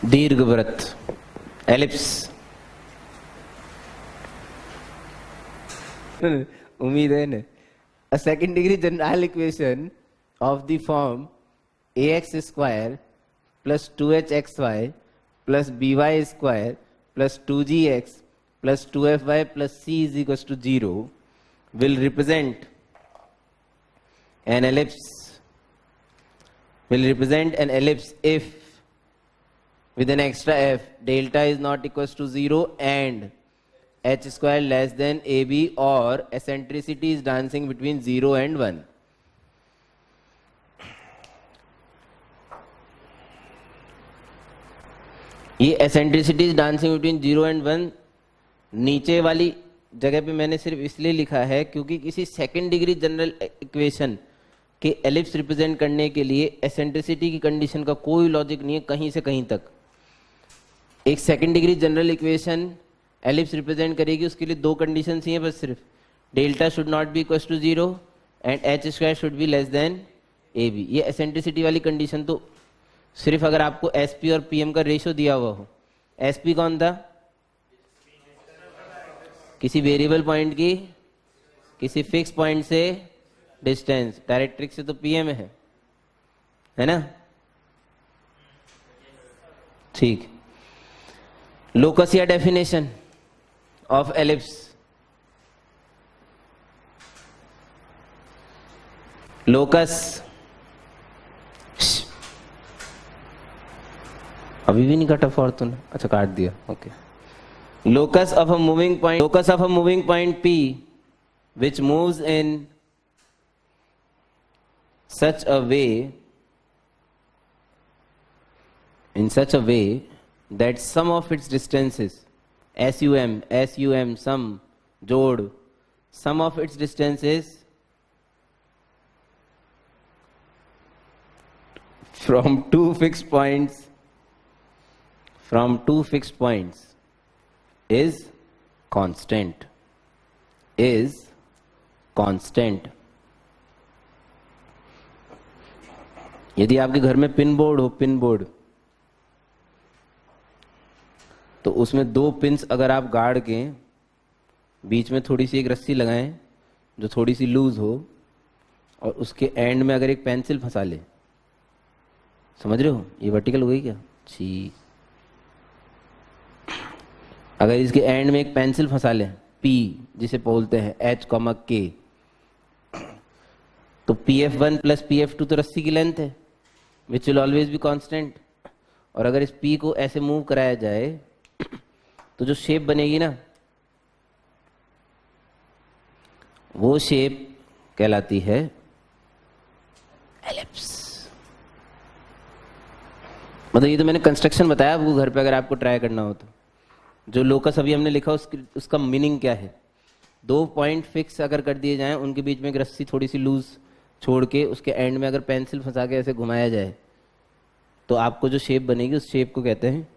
दीर्घवृत्त, एलिप्स। उम्मीद है ना। A second degree general equation of the form ax square plus 2hxy plus by square plus 2gx plus 2fy plus c is equals to 0 will represent an ellipse if with an extra f delta is not equals to 0 and h square less than ab or eccentricity is dancing between 0 and 1. ये eccentricity is dancing between 0 and 1 नीचे वाली जगह पे मैंने सिर्फ इसलिए लिखा है क्योंकि किसी सेकेंड डिग्री जनरल इक्वेशन के एलिप्स रिप्रेजेंट करने के लिए एसेंट्रिसिटी की कंडीशन का कोई लॉजिक नहीं है कहीं से कहीं तक। एक second degree general equation ellipse represent करेगी, उसके लिए दो कंडीशन ही है बस सिर्फ, delta should not be equal to 0 and H square should be less than A B. ये एसेंट्रिसिटी वाली कंडीशन तो सिर्फ अगर आपको एस पी और पी एम का रेशियो दिया हुआ हो। एस पी कौन था? किसी वेरिएबल पॉइंट की किसी फिक्स पॉइंट से डिस्टेंस, डायरेक्ट्रिक्स से तो पीएम है ना? ठीक। लोकस या डेफिनेशन ऑफ एलिप्स, लोकस अभी भी नहीं कटा फॉर तूने? अच्छा काट दिया, okay. Locus of a moving point P which moves in such a way that sum of its distances sum sum of its distances from two fixed points is constant यदि आपके घर में पिन बोर्ड तो उसमें दो pins अगर आप गाड़ के बीच में थोड़ी सी एक रस्सी लगाएं जो थोड़ी सी लूज हो और उसके एंड में अगर एक पेंसिल फंसा ले, समझ रहे हो? ये वर्टिकल हो गई क्या? छी। अगर इसके एंड में एक पेंसिल फंसा लें P जिसे बोलते हैं H, K, तो PF1 प्लस PF2 तो रस्सी की लेंथ है which will always be constant. और अगर इस P को ऐसे मूव कराया जाए तो जो शेप बनेगी ना वो शेप कहलाती है एलिप्स। मतलब ये तो मैंने कंस्ट्रक्शन बताया आपको, घर पे अगर आपको ट्राई करना हो तो। जो लोकस अभी हमने लिखा उसका मीनिंग क्या है? दो पॉइंट फिक्स अगर कर दिए जाएं, उनके बीच में एक रस्सी थोड़ी सी लूज छोड़ के उसके एंड में अगर पेंसिल फंसा के ऐसे घुमाया जाए तो आपको जो शेप बनेगी उस शेप को कहते हैं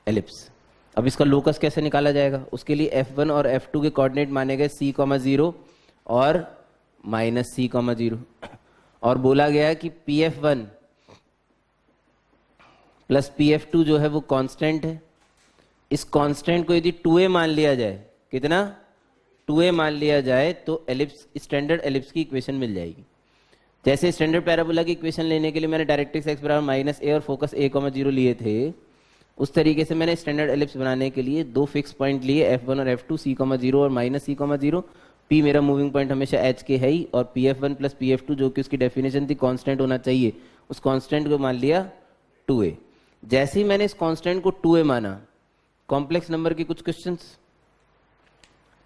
एलिप्स। अब इसका लोकस कैसे निकाला जाएगा? उसके लिए F1 और F2 के कोऑर्डिनेट माने गए C,0 और -C,0 और बोला गया कि PF1 प्लस PF2 जो है वो कांस्टेंट है। इस कांस्टेंट को यदि 2a मान लिया जाए, कितना? 2a मान लिया जाए तो एलिप्स, स्टैंडर्ड एलिप्स की इक्वेशन मिल जाएगी। जैसे स्टैंडर्ड पैराबोला की इक्वेशन लेने के लिए मैंने डायरेक्ट्रिक्स x बराबर -a और फोकस a,0 लिए थे, उस तरीके से मैंने स्टैंडर्ड एलिप्स बनाने के लिए दो फिक्स पॉइंट लिए F1 और F2, C,0 और -C,0। P मेरा मूविंग पॉइंट हमेशा H के है ही, और PF1 प्लस PF2 जो कि उसकी डेफिनेशन थी कांस्टेंट होना चाहिए, उस कांस्टेंट को मान लिया 2a। जैसे ही मैंने इस कांस्टेंट को 2a माना, कॉम्प्लेक्स नंबर के कुछ क्वेश्चंस,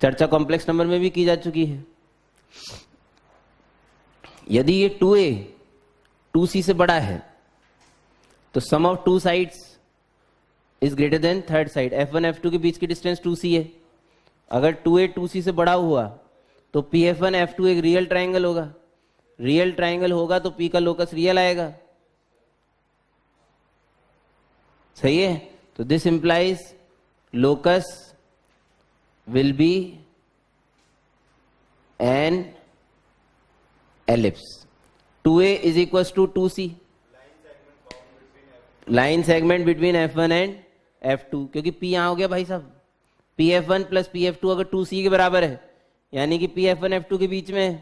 चर्चा कॉम्प्लेक्स नंबर में भी की जा चुकी है। यदि ये 2a 2c से बड़ा है तो sum of two sides is greater than third side. F1 F2 के बीच की डिस्टेंस 2c है। अगर 2a 2c से बड़ा हुआ तो PF1 F2 एक रियल ट्राइंगल होगा। रियल ट्राइंगल होगा तो P का लोकस रियल आएगा। सही है? तो this implies locus will be an ellipse. 2a is equals to 2c. Line segment between F1 and F2, क्योंकि P यहाँ हो गया भाई साहब, PF1 प्लस PF2 अगर 2C के बराबर है, यानी कि PF1 F2 के बीच में है।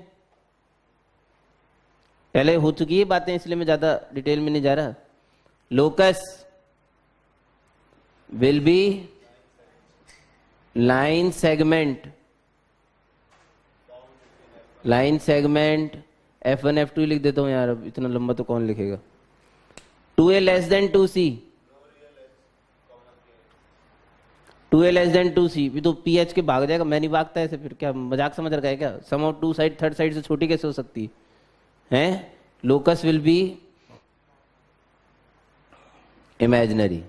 पहले हो चुकी है बातें, इसलिए मैं ज्यादा डिटेल में नहीं जा रहा। Locus will B line segment F1 F2 लिख देता हूं यार, अब इतना लंबा तो कौन लिखेगा। 2A less than 2C, 2A less than 2C, भी तो PH के भाग जाएगा, मैं नहीं भागता ऐसे, फिर क्या मजाक समझ रखा है क्या? Sum of two side third side से छोटी कैसे हो सकती है? Locus will be imaginary.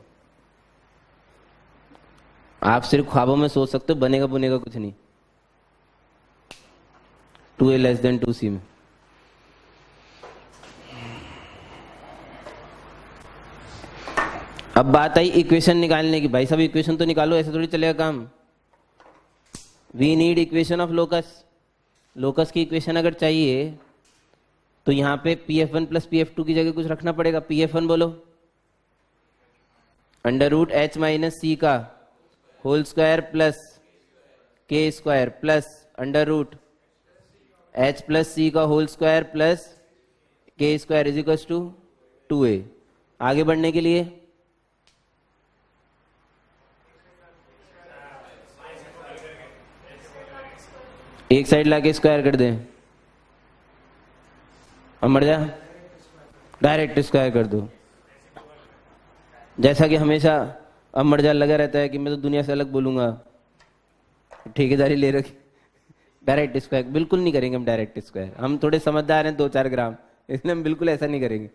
आप सिर्फ ख्वाबों में सोच सकते हो, बनेगा बुनेगा कुछ नहीं। 2A लेस देन 2C में अब बात आई इक्वेशन निकालने की। भाई साहब इक्वेशन तो निकालो, ऐसे थोड़ी चलेगा काम। We need equation of locus. Locus की इक्वेशन अगर चाहिए तो यहां पे PF1 प्लस PF2 की जगह कुछ रखना पड़ेगा। PF1 बोलो, under root H minus c का whole square plus K square plus under root H plus c का whole square plus K square is equal to 2A। आगे बढ़ने के लिए एक साइड लाके स्क्वायर कर दें, अब मर जा, डायरेक्ट स्क्वायर कर दो। जैसा कि हमेशा अब मर जा लगा रहता है कि मैं तो दुनिया से अलग बोलूंगा, ठेकेदारी ले रखी। डायरेक्ट स्क्वायर बिल्कुल नहीं करेंगे हम, डायरेक्ट स्क्वायर। हम थोड़े समझदार हैं 2-4 ग्राम, इसलिए हम बिल्कुल ऐसा नहीं करेंगे।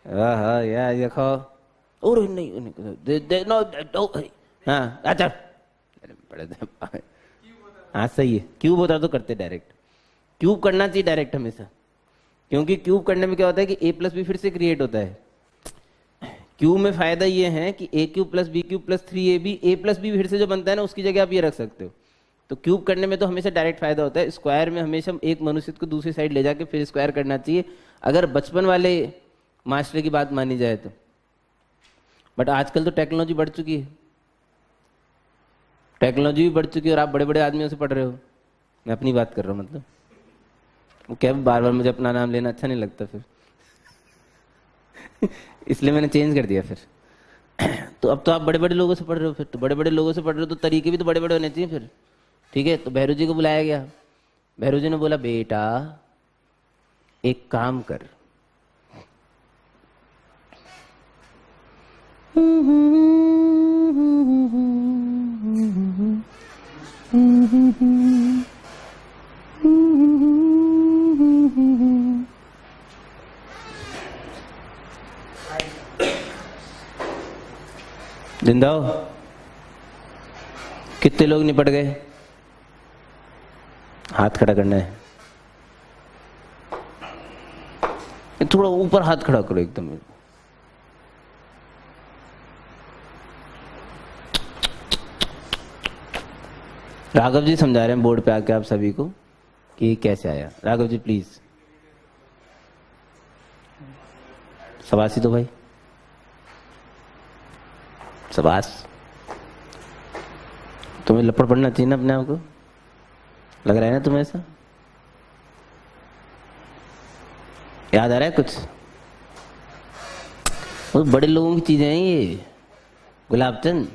हाँ यार देखो, और नहीं हाँ अच्छा, हाँ सही है। क्यूब होता तो करते डायरेक्ट, क्यूब करना चाहिए डायरेक्ट हमेशा, क्योंकि क्यूब करने में क्या होता है कि A प्लस बी फिर से क्रिएट होता है। क्यूब में फायदा ये है कि A cube plus B cube plus 3AB, A plus B फिर से जो बनता है ना, उसकी जगह आप ये रख सकते हो। तो क्यूब करने में तो हमेशा डायरेक्ट फायदा होता है। स्क्वायर में हमेशा एक मनुष्य को दूसरी साइड ले जाके फिर स्क्वायर करना चाहिए, अगर बचपन वाले मास्टर की बात मानी जाए तो। बट आजकल तो टेक्नोलॉजी बढ़ चुकी है, टेक्नोलॉजी भी बढ़ चुकी है और आप बड़े बड़े आदमियों से पढ़ रहे हो। मैं अपनी बात कर रहा हूँ, मतलब वो क्या, बार बार मुझे अपना नाम लेना अच्छा नहीं लगता फिर इसलिए मैंने चेंज कर दिया फिर। तो अब तो आप बड़े बड़े लोगों से पढ़ रहे हो, फिर तो बड़े बड़े लोगों से पढ़ रहे हो तो तरीके भी तो बड़े बड़े होने चाहिए फिर। ठीक है, तो भैरू जी को बुलाया गया। भैरू जी ने बोला, बेटा एक काम कर, जिंदा हो? कितने लोग निपट गए? हाथ खड़ा करना है, थोड़ा ऊपर हाथ खड़ा करो एकदम। राघव जी समझा रहे हैं बोर्ड पे आके आप सभी को कि कैसे आया। राघव जी प्लीज, शाबाशी दो भाई, शाबाश। तुम्हें लपड़ पड़ना चाहिए ना अपने आप को, लग रहा है ना तुम्हें ऐसा? याद आ रहा है कुछ? वो बड़े लोगों की चीजें हैं ये, गुलाबचंद।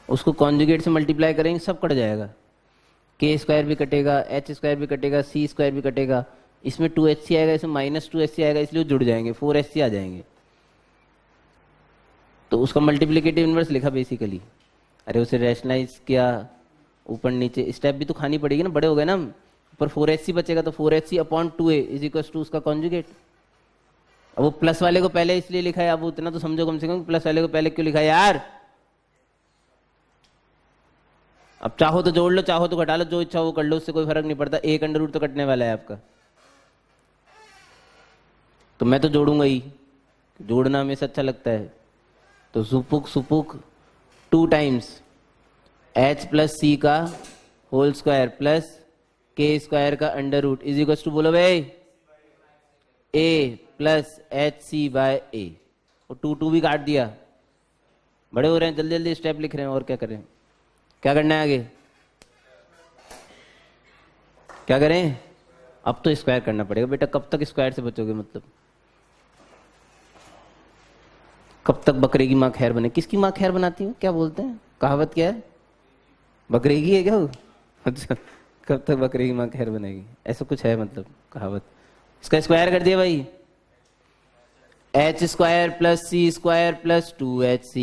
उसको कॉन्जुगेट से मल्टीप्लाई करेंगे सब कट जाएगा। K स्क्वायर भी कटेगा, H स्क्वायर भी कटेगा, C स्क्वायर भी कटेगा। इसमें 2HC आएगा, इसमें -2HC आएगा, इसलिए जुड़ जाएंगे, 4HC आ जाएंगे। तो उसका मल्टीप्लिकेटिव इनवर्स लिखा बेसिकली। अरे उसे रैशनलाइज किया, ऊपर नीचे स्टेप भी तो खानी पड़ेगी ना, बड़े हो गए ना हम। ऊपर 4HC बचेगा तो 4HC upon 2A is equal to उसका कॉन्जुगेट। अब वो प्लस वाले को पहले इसलिए लिखा है, अब उतना तो समझो कम से कम, प्लस वाले को पहले क्यों लिखा है यार। अब चाहो तो जोड़ लो, चाहो तो घटा लो, जो इच्छा वो कर लो, उससे कोई फर्क नहीं पड़ता। एक अंडर रूट तो कटने वाला है आपका, तो मैं तो जोड़ूंगा ही, जोड़ना हमेशा अच्छा लगता है। तो सुपुक सुपुक 2 टाइम्स H प्लस सी का whole square plus K square का under root is equal to, बोलो भाई, A plus HC by A। और 2 भी काट दिया। बड़े हो रहे हैं, जल्दी जल्दी स्टेप लिख रहे हैं, और क्या करें? क्या करना है आगे? क्या करें? अब तो स्क्वायर करना पड़ेगा बेटा। कब तक स्क्वायर से बचोगे? मतलब कब तक बकरे की माँ खैर बने? किसकी माँ खैर बनाती है? क्या बोलते हैं, कहावत क्या है? बकरे की है क्या वो? अच्छा, कब तक बकरे की माँ खैर बनेगी, ऐसा कुछ है मतलब कहावत। इसका स्क्वायर कर दिया भाई, h² + c² + 2hc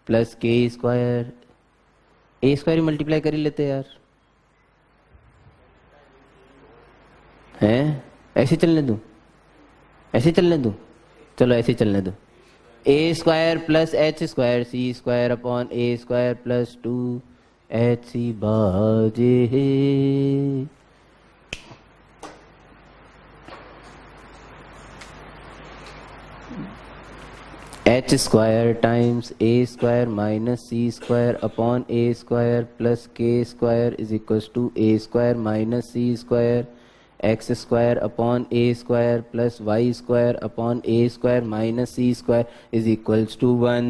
+ k²। a² ही मल्टीप्लाई कर ही लेते यार, हैं? ऐसे चलने दूं? ऐसे चलने दूं? चलो ऐसे चलने दो। a² + h² c² upon a² + 2hc बाजे हे। h² times a² - c² upon a² + k² is equals to a² - c² x² upon a² + y² upon a² - c² is equals to 1।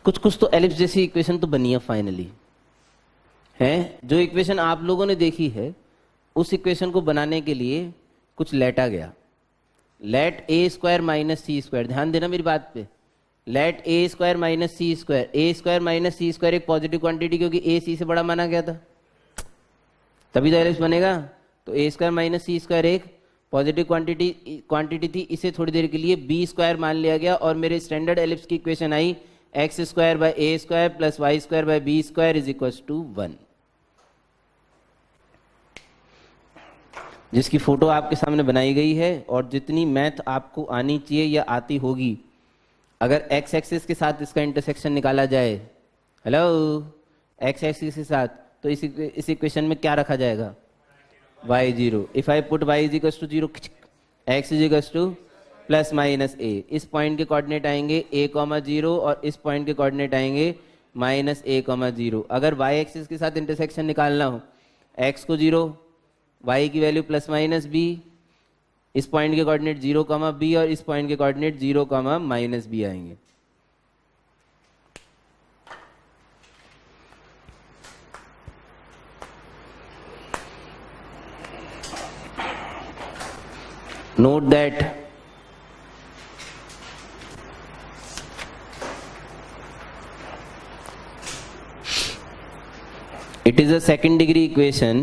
कुछ कुछ तो एलिप्स जैसी इक्वेशन तो बनी है फाइनली, है? जो इक्वेशन आप लोगों ने देखी है उस इक्वेशन को बनाने के लिए कुछ लेटा गया। लेट a² - c², ध्यान देना मेरी बात पे। Late a² - c², a² - c² एक पॉजिटिव क्वांटिटी, क्योंकि a c से बड़ा माना गया था, तभी तो एलिप्स बनेगा। तो a² - c² एक पॉजिटिव क्वांटिटी थी, इसे थोड़ी देर के लिए b² मान लिया गया और मेरे स्टैंडर्ड एलिप्स की इक्वेशन आई x² / a² + y² / b² is equal to 1, जिसकी फोटो आपके सामने बनाई गई है। और जितनी मैथ आपको आनी चाहिए या आती होगी, अगर x एक्सिस के साथ इसका इंटरसेक्शन निकाला जाए, हेलो, x एक्सिस के साथ, तो इस इक्वेशन में क्या रखा जाएगा? y0। If I put y is equal to 0, x is equal to +- a। इस पॉइंट के कोऑर्डिनेट आएंगे a, 0 और इस पॉइंट के कोऑर्डिनेट आएंगे -a, 0। अगर y एक्सिस के साथ इंटरसेक्शन निकालना हो, x को 0, y की वैल्यू +- b, इस पॉइंट के कोऑर्डिनेट 0, b और इस पॉइंट के कोऑर्डिनेट 0, -b आएंगे। Note that it is a second degree equation.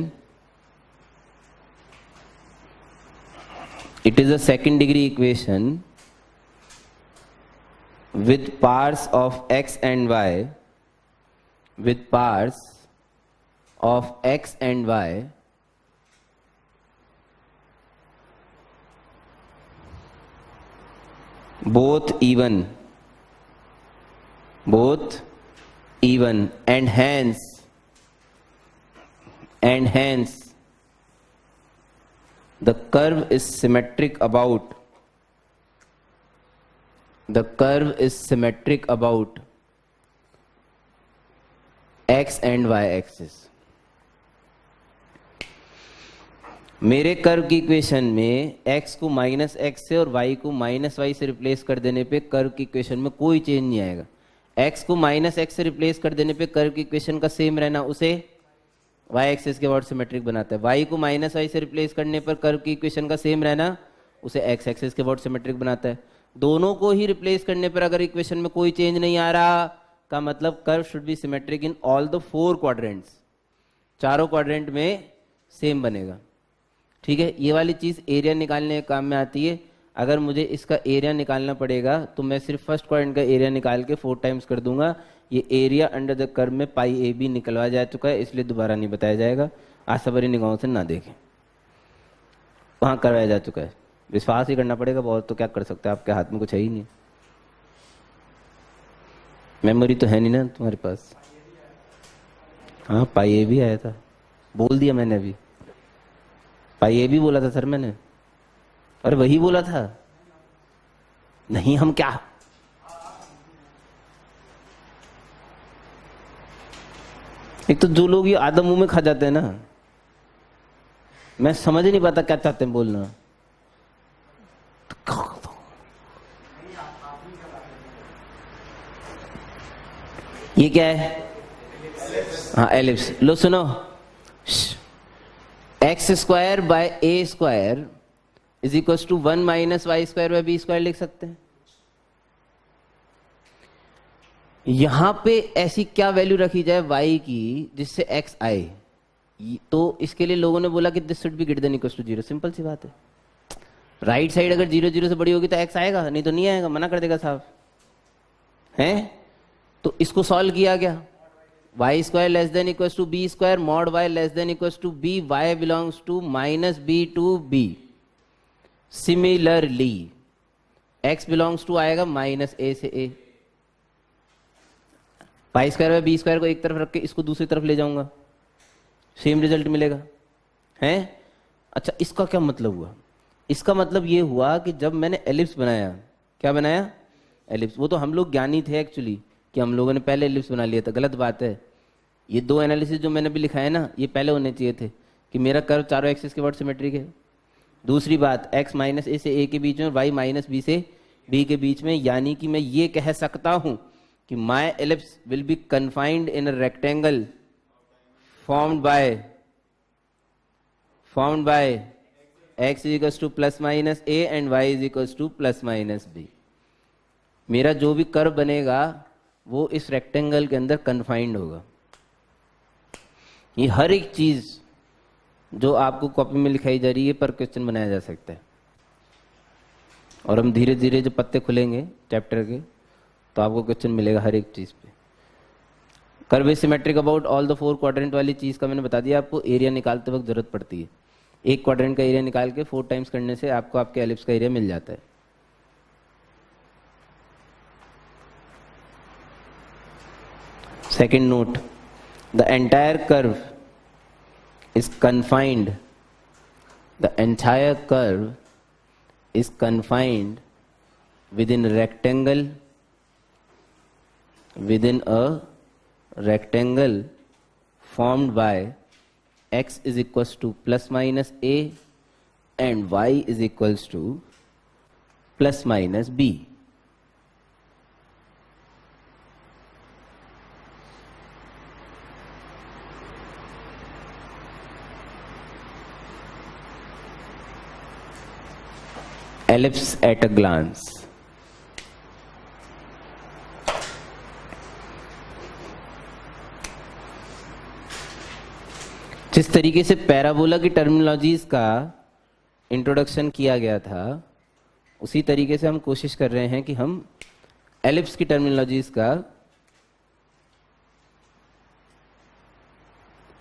It is a second degree equation with parts of x and y, with parts of x and y both even, and hence the curve is symmetric about x and y axis। मेरे curve की equation में x को -x से और y को -y से replace कर देने पे कर्व की इक्वेशन में कोई चेंज नहीं आएगा। x को -x से रिप्लेस कर देने पे कर्व की इक्वेशन का सेम रहना उसे y एक्सिस के अबाउट सिमेट्रिक बनाता है। y को -y से रिप्लेस करने पर कर्व की इक्वेशन का सेम रहना उसे x एक्सिस के अबाउट सिमेट्रिक बनाता है। दोनों को ही रिप्लेस करने पर अगर इक्वेशन में कोई चेंज नहीं आ रहा, का मतलब curve should be symmetric in all the 4 quadrants, चारों क्वाड्रेंट में सेम बनेगा। ठीक है, ये वाली चीज एरिया निकालने के काम में आती है। अगर मुझे इसका एरिया निकालना पड़ेगा तो मैं सिर्फ फर्स्ट क्वाड्रेंट का एरिया निकाल के 4 टाइम्स कर दूंगा। ये एरिया अंडर द कर्व में πAB निकलवा जा चुका है, इसलिए दोबारा नहीं बताया जाएगा। आशा भरी निगाहों से ना देखें, वहां करवाया जा चुका है। विश्वास ही करना पड़ेगा, बहुत तो क्या कर सकते हैं, आपके हाथ में कुछ है ही नहीं। मेमोरी तो है नहीं ना तुम्हारे पास। हाँ, πAB आया था, बोल दिया मैंने अभी। πAB बोला था सर मैंने, अरे वही बोला था। नहीं, हम क्या, एक तो जो लोग ये आदम मुंह में खा जाते हैं ना, मैं समझ नहीं पाता क्या चाहते हैं बोलना। ये क्या है? हाँ एलिप्स। लो सुनो, X square by A square is equal to 1 minus Y square by B square लिख सकते हैं। यहां पे ऐसी क्या वैल्यू रखी जाए y की जिससे x आए? तो इसके लिए लोगों ने बोला कि this should be greater than equal to 0। Simple सी बात है, राइट साइड अगर 0 0 से बड़ी होगी तो x आएगा, नहीं तो नहीं आएगा, मना कर देगा साहब है। तो इसको सॉल्व किया गया, y square less than equal to b square mod y less than equal to b, y belongs to minus b to b. Similarly x belongs to आएगा माइनस ए से a. Y square by B square को एक तरफ रख के इसको दूसरी तरफ ले जाऊंगा, सेम रिजल्ट मिलेगा है। अच्छा इसका क्या मतलब हुआ? इसका मतलब ये हुआ कि जब मैंने एलिप्स बनाया, क्या बनाया? एलिप्स। वो तो हम लोग ज्ञानी थे एक्चुअली कि हम लोगों ने पहले एलिप्स बना लिया था, गलत बात है। ये दो एनालिसिस जो मैंने भी लिखा है ना, ये पहले होने चाहिए थे कि मेरा कर्व चारों एक्सिस के वर्ड सिमेट्रिक है। दूसरी बात, x माइनस ए से ए के बीच में और y माइनस बी से बी के बीच में, यानी कि मैं ये कह सकता हूं कि my ellipse will be confined in a rectangle formed by x is equals to plus minus a and y is equals to plus minus b। मेरा जो भी कर्व बनेगा वो इस रेक्टेंगल के अंदर कन्फाइंड होगा। ये हर एक चीज जो आपको कॉपी में लिखाई जा रही है पर क्वेश्चन बनाया जा सकता है। और हम धीरे धीरे जो पत्ते खुलेंगे चैप्टर के तो आपको क्वेश्चन मिलेगा हर एक चीज पे। Curve is symmetric about all the 4 quadrant वाली चीज का मैंने बता दिया, आपको एरिया निकालते वक्त जरूरत पड़ती है। एक क्वाड्रेंट का एरिया निकाल के 4 टाइम्स करने से आपको आपके एलिप्स का एरिया मिल जाता है। Second note, the entire curve is confined, the entire curve is confined within a rectangle formed by x is equals to plus minus a and y is equals to plus minus b। Ellipse at a glance। जिस तरीके से parabola की terminologies का introduction किया गया था, उसी तरीके से हम कोशिश कर रहे हैं कि हम एलिप्स की टर्मिनोलॉजीज का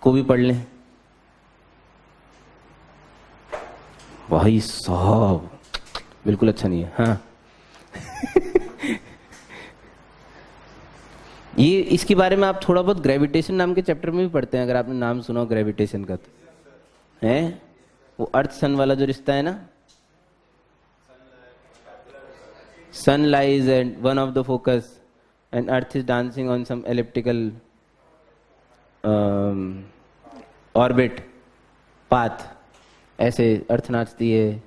को भी पढ़ लें। भाई साहब बिल्कुल अच्छा नहीं है। हाँ ये इसके बारे में आप थोड़ा बहुत ग्रेविटेशन नाम के चैप्टर में भी पढ़ते हैं, अगर आपने नाम सुना हो ग्रेविटेशन का तो है। वो अर्थ सन वाला जो रिश्ता है ना, sun lies and one of the focus and earth is dancing on some elliptical orbit path, ऐसे अर्थ नाचती है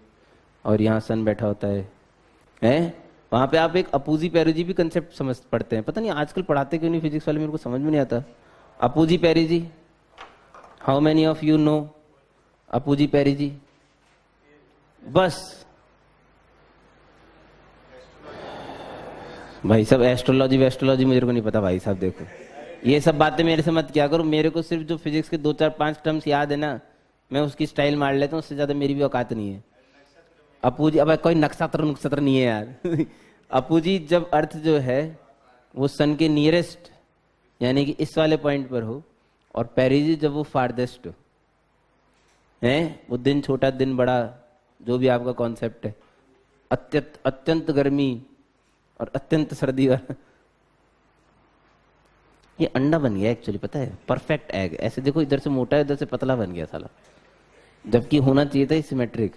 और यहाँ सन बैठा होता है। वहां पे आप एक अपूजी पेरिजी भी कंसेप्ट समझ पढ़ते हैं, पता नहीं आजकल पढ़ाते क्यों नहीं फिजिक्स वाले, मेरे को समझ में नहीं आता। Apogee perigee, how many of you know apogee perigee? बस भाई सब एस्ट्रोलॉजी वेस्ट्रोलॉजी मेरे को नहीं पता भाई साहब। देखो ये सब बातें मेरे से मत किया करो, मेरे को सिर्फ जो फिजिक्स के 2 4 5 टर्म्स याद है ना, मैं उसकी स्टाइल मार लेता हूँ, उससे ज्यादा मेरी भी औकात नहीं है। अपूजी, अब कोई नक्षत्र नहीं है यार। अपूजी जब अर्थ जो है वो सन के नियरेस्ट यानी कि इस वाले पॉइंट पर हो, और पेरिजी जब वो फारदेस्ट हो है, वो दिन छोटा दिन बड़ा जो भी आपका कॉन्सेप्ट है, अत्यंत गर्मी और अत्यंत सर्दी वाला। ये अंडा बन गया एक्चुअली, पता है, परफेक्ट एग। ऐसे देखो इधर से मोटा है इधर से पतला बन गया साला, जबकि होना चाहिए था सिमेट्रिक।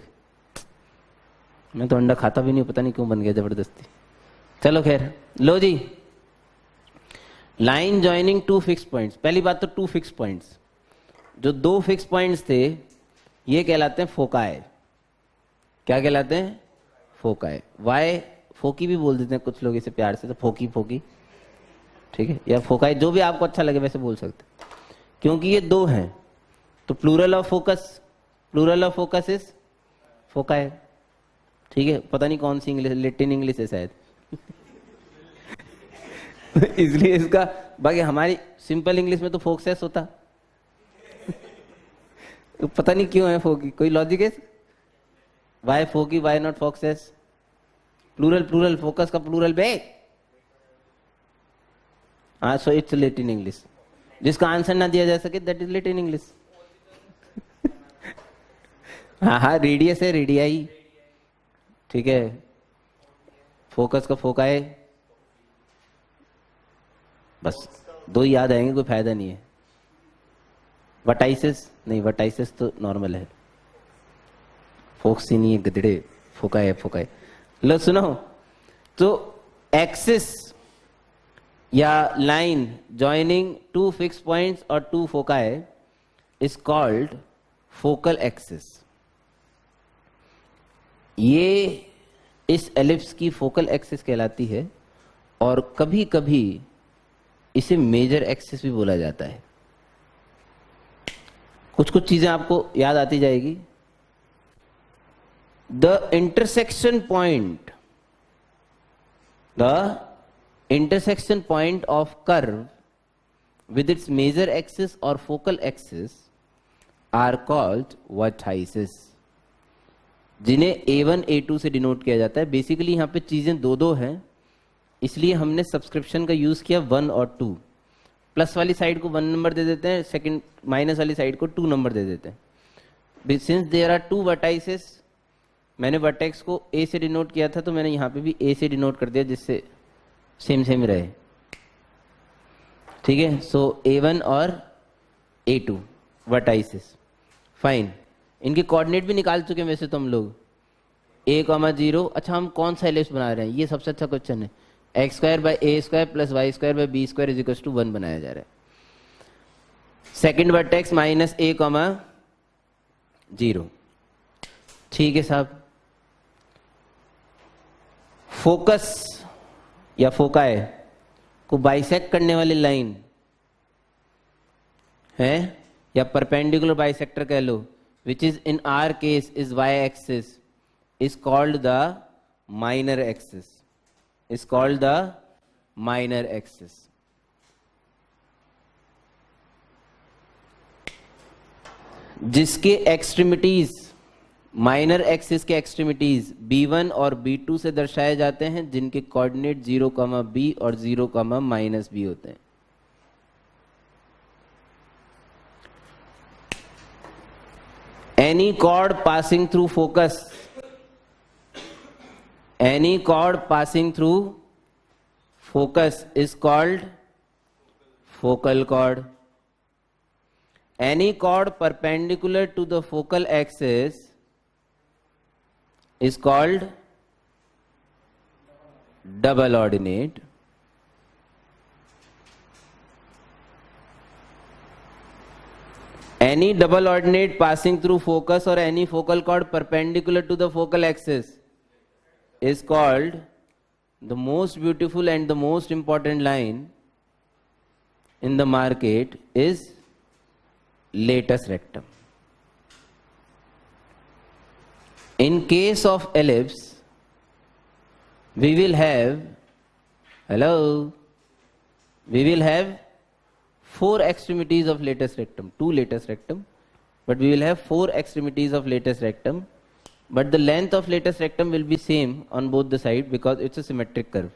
मैं तो अंडा खाता भी नहीं, पता नहीं क्यों बन गया जबरदस्ती। चलो खैर, लो जी, लाइन ज्वाइनिंग 2 फिक्स पॉइंट्स। पहली बात तो 2 फिक्स पॉइंट्स, जो 2 फिक्स पॉइंट्स थे ये कहलाते हैं फोकाई। क्या कहलाते हैं? फोकाई। वाई फोकी भी बोल देते हैं कुछ लोग इसे प्यार से, तो फोकी फोकी ठीक है, या फोकाई, जो भी आपको अच्छा लगे वैसे बोल सकते, क्योंकि ये दो हैं तो plural of focus is foci. ठीक है, पता नहीं कौन सी इंग्लिश, लैटिन इंग्लिश है शायद इसलिए इसका, बाकी हमारी सिंपल इंग्लिश में तो फोकसेस होता तो पता नहीं क्यों है फोकी, कोई लॉजिक है? Why foci, why not focuses? Plural focus का प्लूरल बे। हाँ, सो इट्स लैटिन इंग्लिश। जिसका आंसर ना दिया जा सके दैट इज लैटिन इंग्लिश। हाँ, रेडियस है रेडियाई, ठीक है, फोकस का फोकाए, बस दो ही याद आएंगे, कोई फायदा नहीं है। वटाइसिस नहीं, वटाइसिस तो नॉर्मल है, फोक्स ही नहीं है गधड़े, फोकाए। लो सुनो, तो एक्सिस या line joining two fix points और two foci is called focal axis. ये इस एलिप्स की फोकल एक्सिस कहलाती है, और कभी कभी इसे मेजर एक्सिस भी बोला जाता है। कुछ कुछ चीजें आपको याद आती जाएगी। The intersection point of curve with its major axis or focal axis are called vertices, जिन्हें A1 A2 से डिनोट किया जाता है। बेसिकली यहाँ पे चीजें दो दो हैं, इसलिए हमने सब्सक्रिप्शन का यूज किया 1 और 2। प्लस वाली साइड को 1 नंबर दे देते हैं, सेकंड माइनस वाली साइड को 2 नंबर दे देते हैं। सिंस देयर आर 2 वर्टाइसेस, मैंने वर्टेक्स को A से डिनोट किया था, तो मैंने यहाँ पे भी A से डिनोट कर दिया, जिससे सेम रहे। ठीक है, सो A1 और A2 वर्टाइसेस। फाइन, इनके कोऑर्डिनेट भी निकाल चुके हैं वैसे तो हम लोग, a,0। अच्छा, हम कौन सा एलिप्स बना रहे हैं, ये सबसे अच्छा क्वेश्चन है। x² plus y² is equal to 1 बनाया जा रहा है। Second vertex -a,0। ठीक है साहब, फोकस या फोकाई को बाइसेक्ट करने वाली लाइन है, या परपेंडिकुलर बाइसेक्टर कह लो, which is in our case is y axis, is called the minor axis, जिसके एक्सट्रीमिटीज, माइनर एक्सिस के एक्सट्रीमिटीज B1 और B2 से दर्शाए जाते हैं, जिनके कोऑर्डिनेट 0,b और 0,-b होते हैं। Any chord passing through focus is called focal chord. Any chord perpendicular to the focal axis is called double ordinate. Any double ordinate passing through focus or any focal chord perpendicular to the focal axis is called the most beautiful and the most important line in the market is latus rectum. In case of ellipse, we will have 4 extremities of latus rectum, 2 latus rectum, but we will have 4 extremities of latus rectum, but the length of latus rectum will be same on both the side because it's a symmetric curve.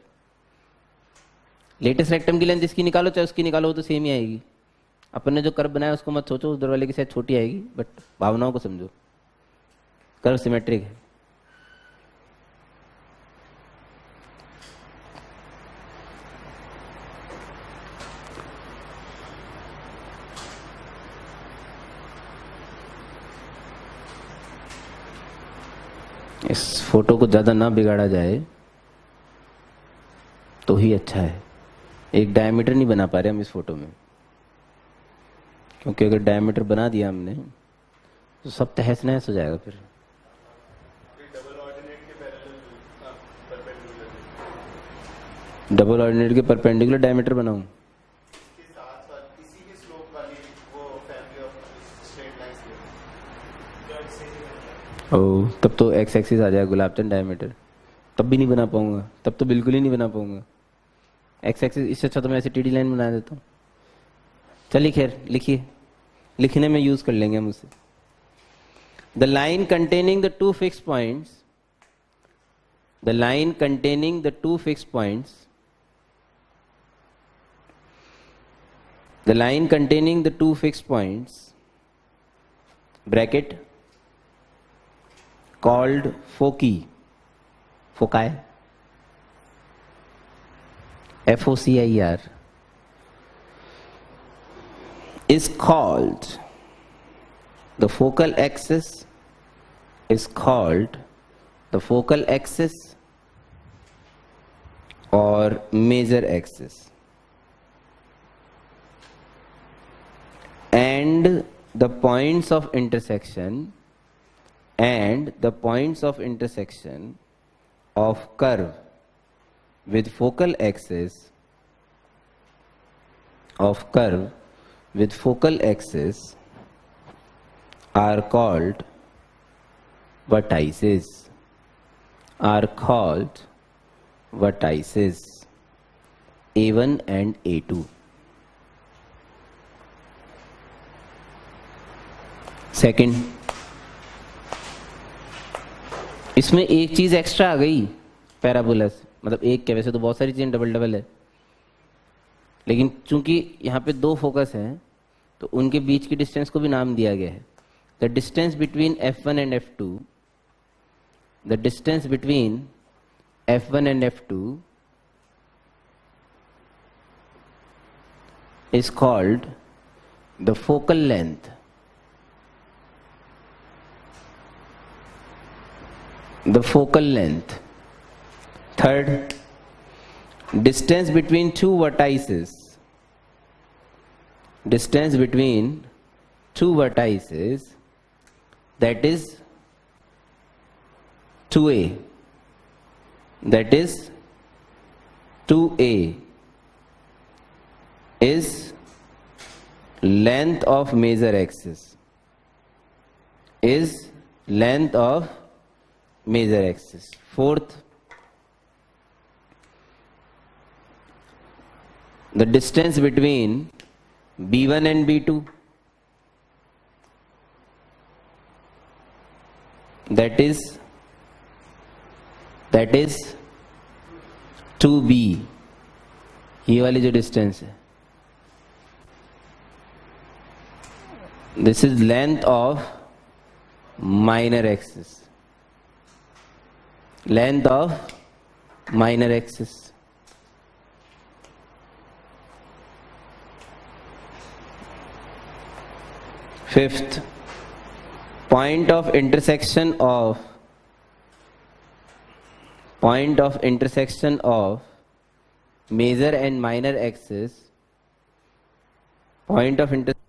latus rectum की length जिसकी निकालो चाहे उसकी निकालो, वो तो same ही आएगी। अपन ने जो कर्व बनाया उसको मत सोचो, उधर वाले की शायद छोटी आएगी, बट भावनाओं को समझो, कर्व सिमेट्रिक है। इस फोटो को ज़्यादा ना बिगाड़ा जाए तो ही अच्छा है। एक डायमीटर नहीं बना पा रहे हम इस फोटो में, क्योंकि अगर डायमीटर बना दिया हमने तो सब तहस नहस हो जाएगा फिर। डबल ऑर्डिनेट के परपेंडिकुलर डायमीटर बनाऊं? इसके साथ साथ इसी के स्लोप वाली वो फैमिली ऑफ स्ट्रेट लाइंस ले। ओह, तब तो एक्स एक्सिस आ जाएगा गुलाबचंद डायमीटर, तब भी नहीं बना पाऊंगा, तब तो बिल्कुल ही नहीं बना पाऊंगा एक्स एक्सिस। इससे अच्छा तो मैं ऐसे टीडी लाइन बना देता हूँ। चलिए खैर लिखिए, लिखने में यूज कर लेंगे हम उसे। The line containing the two fix points, the line containing the two fix points, the line containing the two fixed points bracket called foci, foci, FOCIR, is called, the focal axis is called the focal axis or major axis, and the points of intersection of curve with focal axis are called vertices, A1 and A2. Second, इसमें एक चीज extra आ गई पैराबोलस, मतलब एक क्या, वैसे तो बहुत सारी चीजें डबल डबल है, लेकिन चूंकि यहाँ पे दो फोकस हैं तो उनके बीच की डिस्टेंस को भी नाम दिया गया है। The distance between F1 and F2, the distance between F1 and F2 is called the focal length, the focal length. Third, distance between two vertices, that is 2a, is length of major axis, Fourth, the distance between B1 and B2, that is 2B, ये वाली जो distance है, this is length of minor axis, Fifth, point of intersection of major and minor axis, point of intersection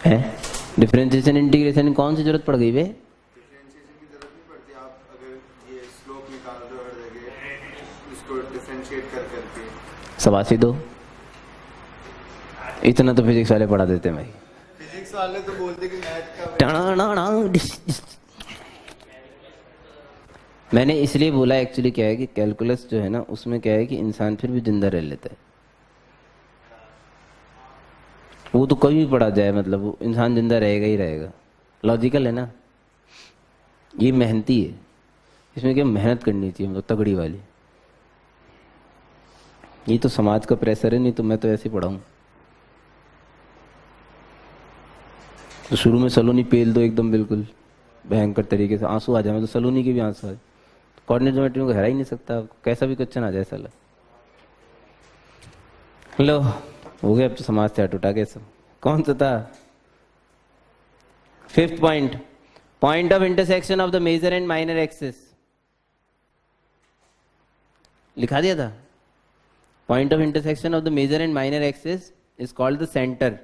है। Differentiation integration कौन सी जरूरत पड़ गई बे? Differentiation की जरूरत नहीं पड़ती। आप अगर ये स्लोप निकाल रहे हो हर जगह, इसको डिफरेंशिएट कर करके सबासी दो, इतना तो फिजिक्स वाले पढ़ा देते हैं भाई। फिजिक्स वाले तो बोलते कि मैथ का मैंने इसलिए बोला, एक्चुअली क्या है कि कैलकुलस जो है ना, उसमें क्या है कि इंसान फिर भी जिंदा रह लेता है। वो तो कभी भी पढ़ा जाए, मतलब वो इंसान जिंदा रहेगा ही रहेगा। लॉजिकल है ना, ये मेहनती है, इसमें क्या मेहनत करनी चाहिए, मतलब तगड़ी वाली। ये तो समाज का प्रेशर है, नहीं तो मैं तो ऐसे ही पढ़ाऊँ। तो शुरू में सलोनी पेल दो एकदम बिल्कुल भयंकर तरीके से, आंसू आ जाए, तो सलोनी के भी आंसू आए। कोऑर्डिनेट ज्योमेट्री को हरा ही नहीं सकता, कैसा भी क्वेश्चन आ जाए साला। लो हो गया, अब तो समाज से हट उठा के सब। कौन सा था? 5th point, point of intersection of the major and minor axis. लिखा दिया था। Point of intersection of the major and minor axis is called the centre,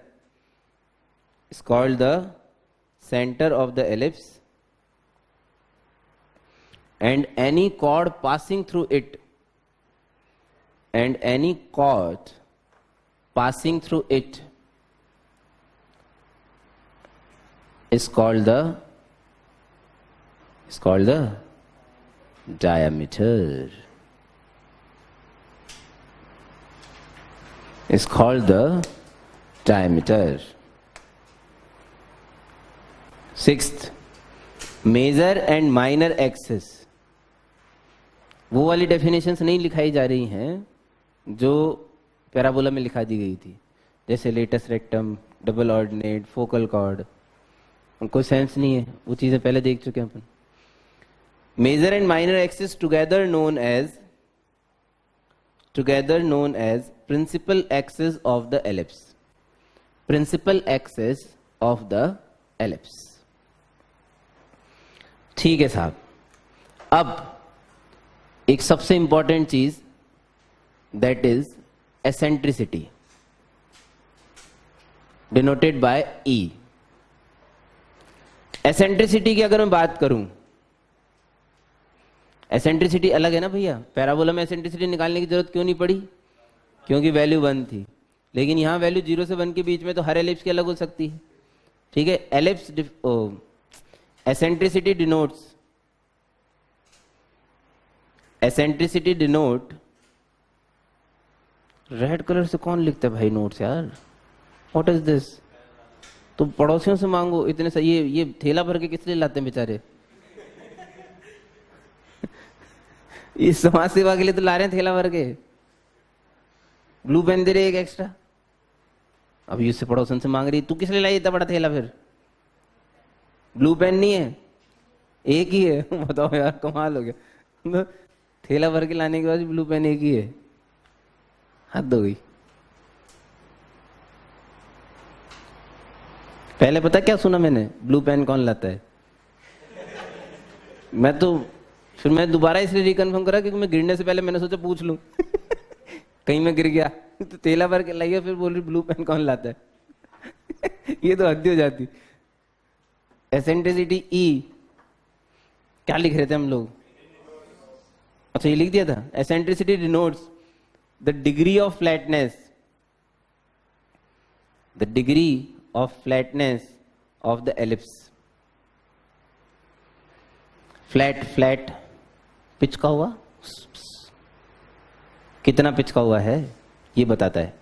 is called the center of the ellipse, and any chord passing through it, and any chord passing through it is called the diameter, is called the diameter. 6th, major and minor axis. वो वाली definitions नहीं लिखाई जा रही हैं जो parabola में लिखा दी गई थी, जैसे latus rectum, double ordinate, focal chord. कोई सेंस नहीं है, वो चीजें पहले देख चुके हैं अपन। Major and minor axis together known as principal axis of the ellipse, principal axis of the ellipse. ठीक है साहब। अब एक सबसे इंपॉर्टेंट चीज, that is eccentricity, denoted by e. Eccentricity की अगर मैं बात करूं, एसेंट्रिसिटी अलग है ना भैया। पैराबोला में एसेंट्रिसिटी निकालने की जरूरत क्यों नहीं पड़ी? क्योंकि वैल्यू 1 थी। लेकिन यहां वैल्यू 0 से 1 के बीच में तो हर एलिप्स की अलग हो सकती है। ठीक है, ellipse eccentricity denote, red colour से कौन लिखता है भाई नोट्स यार? What is this? तो पड़ोसियों से मांगो इतने से। ये थैला भर के किस लिए लाते हैं बेचारे? ये समाज सेवा के लिए तो ला रहे हैं थैला भर के। ब्लू पेन दे रहे एक एक्स्ट्रा, अभी उससे पड़ोसन से मांग रही, तू किस लिए लाई इतना बड़ा थैला? फिर ब्लू पेन नहीं है, एक ही है। बताओ यार, कमाल हो गया। थैला भर के लाने के बाद ब्लू पेन एक ही है, हद हो गई। पहले पता क्या सुना मैंने, ब्लू पेन कौन लाता है? मैं दोबारा इसलिए रिकन्फर्म करा क्योंकि मैं गिरने से पहले मैंने सोचा पूछ लूं। कहीं मैं गिर गया तो थैला भर के लाइए, फिर बोल रही ब्लू पेन कौन लाता है? ये तो हद हो जाती। एसेंट्रिसिटी ई, क्या लिख रहे थे हम लोग? अच्छा ये लिख दिया था। Eccentricity denotes the degree of flatness, the degree of flatness of the ellipse. Flat pitch का हुआ, कितना पिच का हुआ है ये बताता है।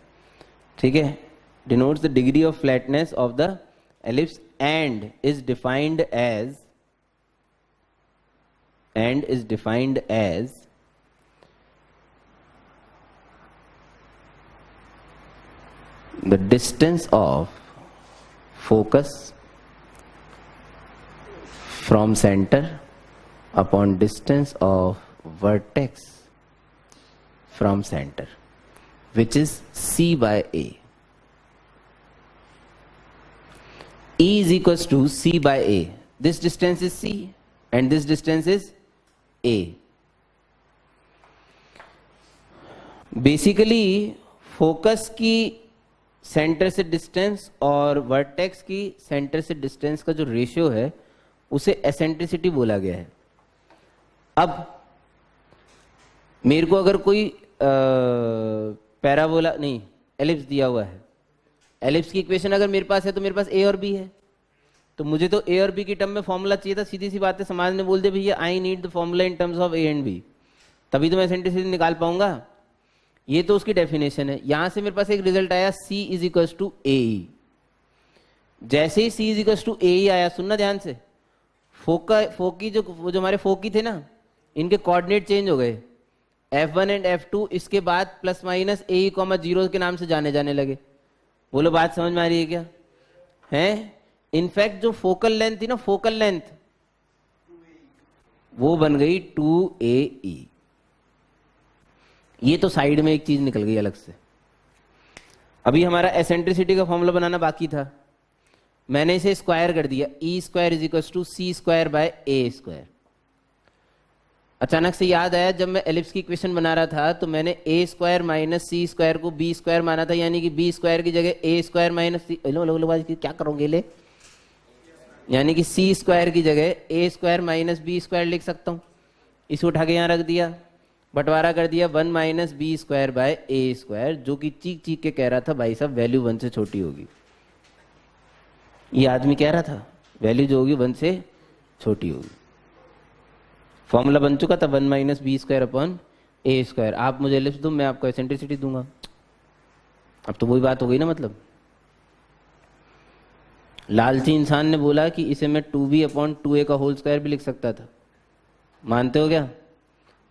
ठीक है, denotes the degree of flatness of the ellipse and is defined as the distance of focus from center upon distance of vertex from center, which is C by A. E is equals to C by A. This distance is C and this distance is A. Basically focus की centre से distance और vertex की centre से distance का जो ratio है उसे eccentricity बोला गया है। अब मेरे को अगर कोई पैराबोला नहीं एलिप्स दिया हुआ है, एलिप्स की इक्वेशन अगर मेरे पास है तो मेरे पास ए और बी है, तो मुझे तो ए और बी की टर्म में फॉर्मूला चाहिए था। सीधी सी बात है, समाज ने बोल दिया भैया I need the formula in terms of A and B, तभी तो मैं एसेंट्रिसिटी निकाल पाऊंगा। ये तो उसकी डेफिनेशन है। यहां से मेरे पास एक रिजल्ट आया C इज इक्वल टू ए, जैसे ही C इज टू ए ही आया, सुनना ध्यान से, फोकी जो वो जो हमारे फोकी थे ना, इनके कोऑर्डिनेट चेंज हो गए। F1 एंड F2 इसके बाद प्लस माइनस ए कॉमा जीरो के नाम से जाने जाने लगे। बोलो बात समझ में आ रही है क्या? है इनफैक्ट जो फोकल लेंथ थी ना, फोकल लेंथ वो बन गई 2AE। ये तो साइड में एक चीज निकल गई अलग से। अभी हमारा एसेंट्रिसिटी का फॉर्मूला बनाना बाकी था, मैंने इसे स्क्वायर कर दिया। E square is equal to c square by A square. अचानक से याद आया, जब मैं एलिप्स की इक्वेशन बना रहा था तो मैंने ए स्क्वायर माइनस सी स्क्वायर को बी स्क्वायर माना था, यानी कि बी स्क्वायर की जगह ए स्क्वायर माइनस सी, क्या करोगे ले, यानी कि सी स्क्वायर की जगह ए स्क्वायर माइनस बी स्क्वायर लिख सकता हूं। इसे उठा के यहां रख दिया, बंटवारा कर दिया 1 minus B square by A square, जो कि चीख चीख के कह रहा था भाई साहब वैल्यू 1 से छोटी होगी। ये आदमी कह रहा था वैल्यू जो होगी 1 से छोटी होगी। फॉर्मूला बन चुका था 1 माइनस बी स्क्वायर अपॉन ए स्क्वायर। आप मुझे एलिप्स दो, मैं आपको एसेंट्रिसिटी दूंगा। अब तो वही बात हो गई ना। मतलब लालची इंसान ने बोला कि इसे मैं 2b अपॉन 2a का होल स्क्वायर भी लिख सकता था, मानते हो क्या?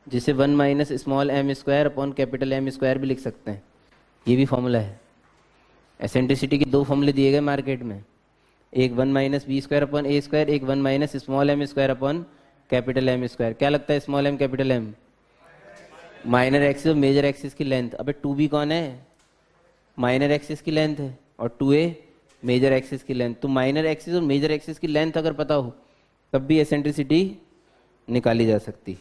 जिसे 1 minus small M square upon capital M square भी लिख सकते हैं। ये भी फॉर्मूला है। एसेंट्रिसिटी के दो फॉर्मूले दिए गए मार्केट में, एक 1 माइनस बी स्क्वायर अपॉन ए स्क्वायर, एक 1 minus small M square upon capital M square. क्या लगता है small M capital M? Minor axis और मेजर एक्सिस की लेंथ। अबे 2b कौन है? माइनर एक्सिस की लेंथ है, और 2a मेजर एक्सिस की लेंथ। तो माइनर एक्सिस और मेजर एक्सिस की लेंथ अगर पता हो तब भी एसेंट्रिसिटी निकाली जा सकती।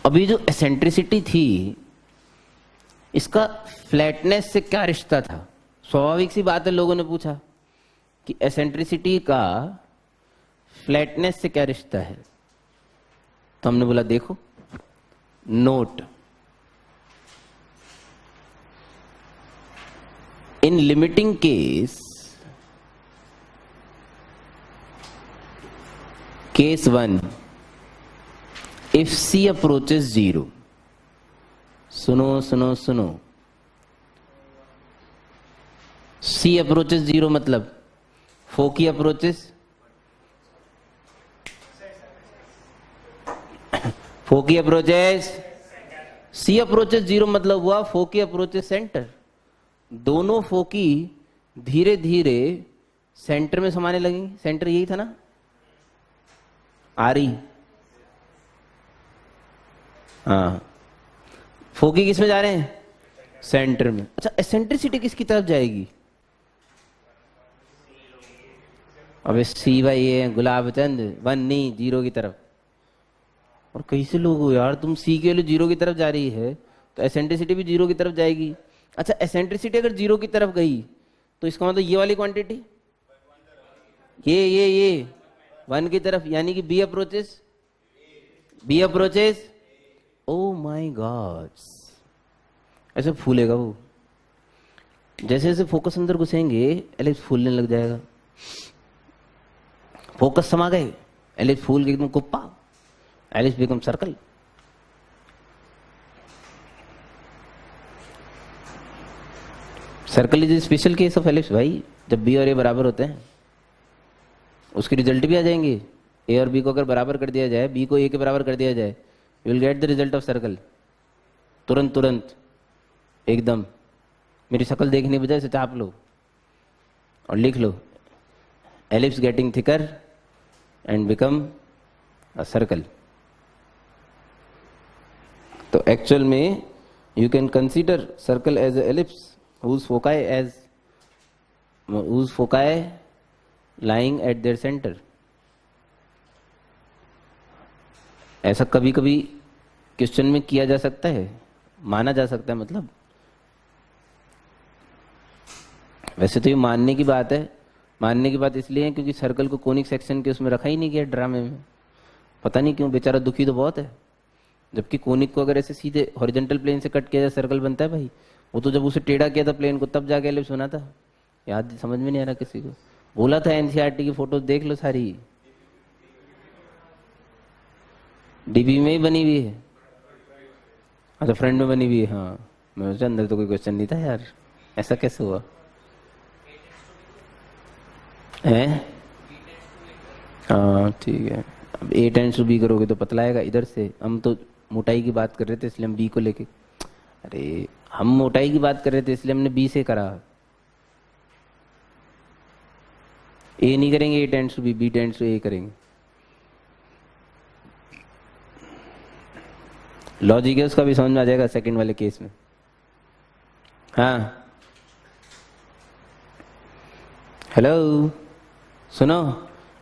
अभी जो एसेंट्रिसिटी थी इसका फ्लैटनेस से क्या रिश्ता था? स्वाभाविक सी बात है, लोगों ने पूछा कि एसेंट्रिसिटी का फ्लैटनेस से क्या रिश्ता है। तो हमने बोला देखो, note in limiting case, case 1, if C approaches 0, सुनो सुनो सुनो, C approaches 0 मतलब फोकी approaches, फोकी approaches, C approaches 0 मतलब हुआ फोकी approaches सेंटर। दोनों फोकी धीरे धीरे सेंटर में समाने लगेंगे। सेंटर यही था ना, आ रही। हाँ, फोकी किस में जा रहे हैं? सेंटर में। अच्छा, एसेंट्रिसिटी किसकी तरफ जाएगी? अबे सी भाई ये गुलाब चंद 1 नहीं 0 की तरफ। और कैसे लोग हो यार, तुम सी के लिए 0 की तरफ जा रही है तो एसेंट्रिसिटी भी 0 की तरफ जाएगी। अच्छा, एसेंट्रिसिटी अगर 0 की तरफ गई तो इसका मतलब ये वाली क्वांटिटी, ये 1 की तरफ, यानी कि B approaches. Oh my god, ऐसे फूलेगा वो। जैसे जैसे फोकस अंदर घुसेंगे एलिप्स फूलने लग जाएगा। फोकस समा गए, एलिप्स फूल के एकदम कुप्पा, ellipse become circle. Circle is special case of ellipse भाई। जब बी और ए बराबर होते हैं उसके रिजल्ट भी आ जाएंगे। ए और बी को अगर बराबर कर दिया जाए, बी को ए के बराबर कर दिया जाए, you will get the result of circle. तुरंत एकदम। मेरी शक्ल देखने की बजाय से चाप लो और लिख लो, ellipse getting thicker and become a circle. तो एक्चुअल में you can consider circle as a ellipse whose foci lying at their center। ऐसा कभी कभी क्वेश्चन में किया जा सकता है, माना जा सकता है। मतलब वैसे तो ये मानने की बात है। मानने की बात इसलिए है क्योंकि सर्कल को कोनिक सेक्शन के उसमें रखा ही नहीं गया ड्रामे में। पता नहीं क्यों, बेचारा दुखी तो बहुत है। जबकि कोनिक को अगर ऐसे सीधे हॉरिजॉन्टल प्लेन से कट किया जाए सर्कल बनता है भाई। वो तो जब उसे टेढ़ा किया था प्लेन को तब जाके एलिप्स बना था। याद समझ में नहीं आ रहा किसी को? बोला था एनसीईआरटी की फोटो देख लो सारी, डीबी में ही बनी हुई है। अच्छा, फ्रंट में बनी हुई है। हाँ, मैं सोचा अंदर तो कोई क्वेश्चन नहीं था यार, ऐसा कैसे हुआ है? हाँ ठीक है, अब ए टेंड्स टू बी करोगे तो पतला आएगा इधर से। हम तो मोटाई की बात कर रहे थे इसलिए हम बी को लेके, अरे हम मोटाई की बात कर रहे थे इसलिए हमने बी से करा। ए नहीं करेंगे, a tends to b, b tends to a करेंगे। लॉजिक है उसका भी समझ में आ जाएगा सेकंड वाले केस में। हाँ हेलो सुनो,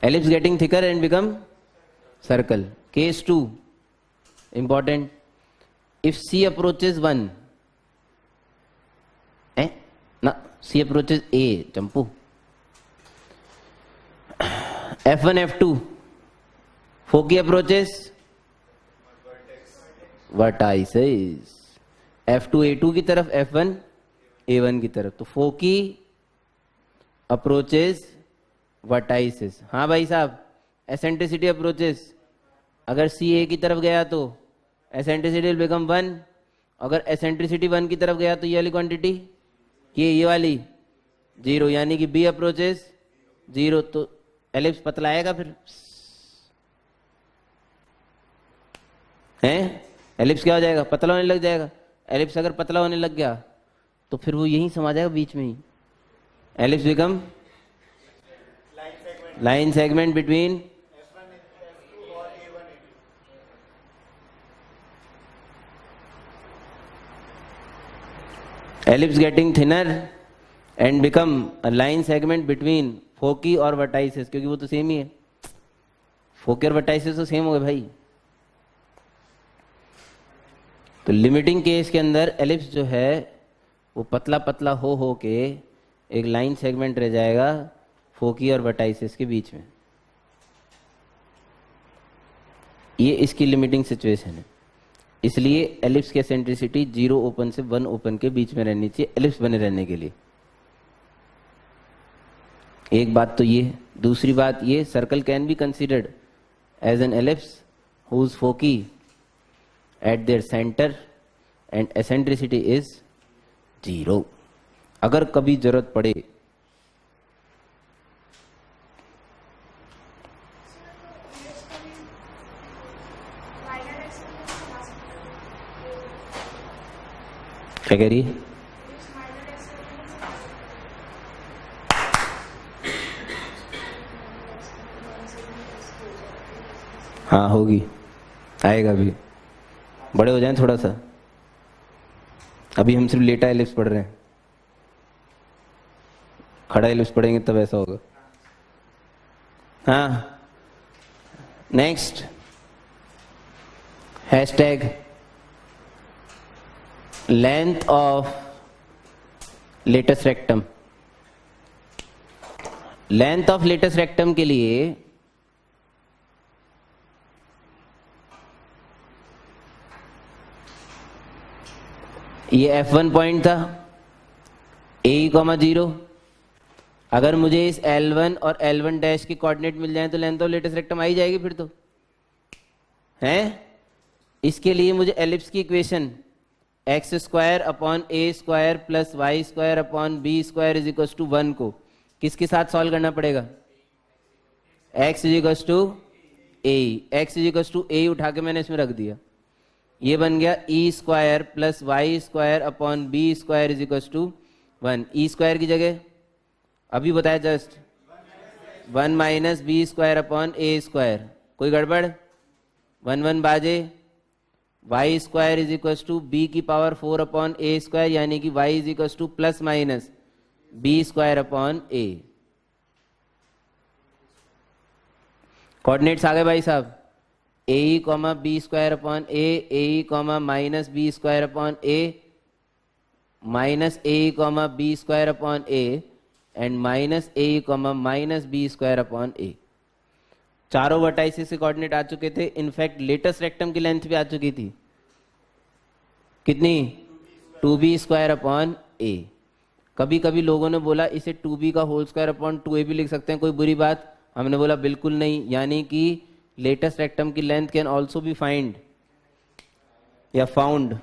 ellipse getting thicker and become circle. Case 2 important, if C approaches 1 ना, सी अप्रोचेज ए चंपू, F1 F2 foci approaches vertices, F2 A2 की तरफ, F1 A1 की तरफ। तो फोकी अप्रोचेस वर्टाइसेस। हाँ भाई साहब, एसेंट्रिसिटी अप्रोचेस, अगर सी ए की तरफ गया तो एसेंट्रिसिटी विल बिकम 1, अगर एसेंट्रिसिटी 1 की तरफ गया तो ये वाली क्वांटिटी, ये वाली 0, यानी कि बी अप्रोचेस 0। तो एलिप्स पतला आएगा फिर हैं, एलिप्स क्या हो जाएगा, पतला होने लग जाएगा। एलिप्स अगर पतला होने लग गया तो फिर वो यहीं समा जाएगा बीच में ही। Ellipse become line segment between ellipse getting thinner and become a line segment between foci और वर्टाइसेस, क्योंकि वो तो सेम ही है, फोकी और वर्टाइसेस तो सेम हो गए भाई। तो लिमिटिंग केस के अंदर एलिप्स जो है वो पतला पतला हो के एक लाइन सेगमेंट रह जाएगा फोकी और वर्टाइसेस के बीच में। ये इसकी लिमिटिंग सिचुएशन है। इसलिए एलिप्स की एसेंट्रिसिटी 0 ओपन से 1 ओपन के बीच में रहनी चाहिए एलिप्स बने रहने के लिए। एक बात तो ये, दूसरी बात ये, circle can be considered as an ellipse whose foci at their centre and eccentricity is 0। अगर कभी जरूरत पड़े क्या कह रही है? हाँ होगी, आएगा भी, बड़े हो जाएं थोड़ा सा। अभी हम सिर्फ लेटा एलिप्स पढ़ रहे हैं, खड़ा एलिप्स पढ़ेंगे तब ऐसा होगा। हाँ next, hashtag length of latus rectum. Length of latus rectum के लिए ये F1 पॉइंट था, A,0। अगर मुझे इस L1 और L1 डैश के कोऑर्डिनेट मिल जाए तो लेंथ ऑफ लेटस रेक्टम आ ही जाएगी फिर तो, हैं? इसके लिए मुझे एलिप्स की equation x² upon a² plus y² upon b² is equal to 1 को किसके साथ सॉल्व करना पड़ेगा? x is equal to a, x is equal to a उठा के मैंने इसमें रख दिया, ये बन गया e² plus y² upon b² is equal to 1। e² की जगह अभी बताया just 1 minus b² upon a², कोई गड़बड़? 1 1 बाजे, y² is equal to b की पावर 4 अपॉन a², यानी कि y is equal to plus minus b² upon a। Coordinates आ गए भाई साहब, ae comma b² upon a, ae comma minus b² upon a, minus ae comma b² upon a and minus ae comma minus b² upon a। चारों vertices के coordinate आ चुके थे। In fact latus rectum की लेंथ भी आ चुकी थी, कितनी? 2b² upon a। कभी कभी लोगों ने बोला इसे 2b का होल स्क्वायर अपॉन 2a भी लिख सकते हैं, कोई बुरी बात? हमने बोला बिल्कुल नहीं, यानी कि लेटेस्ट रेक्टम की length can also B find या फाउंड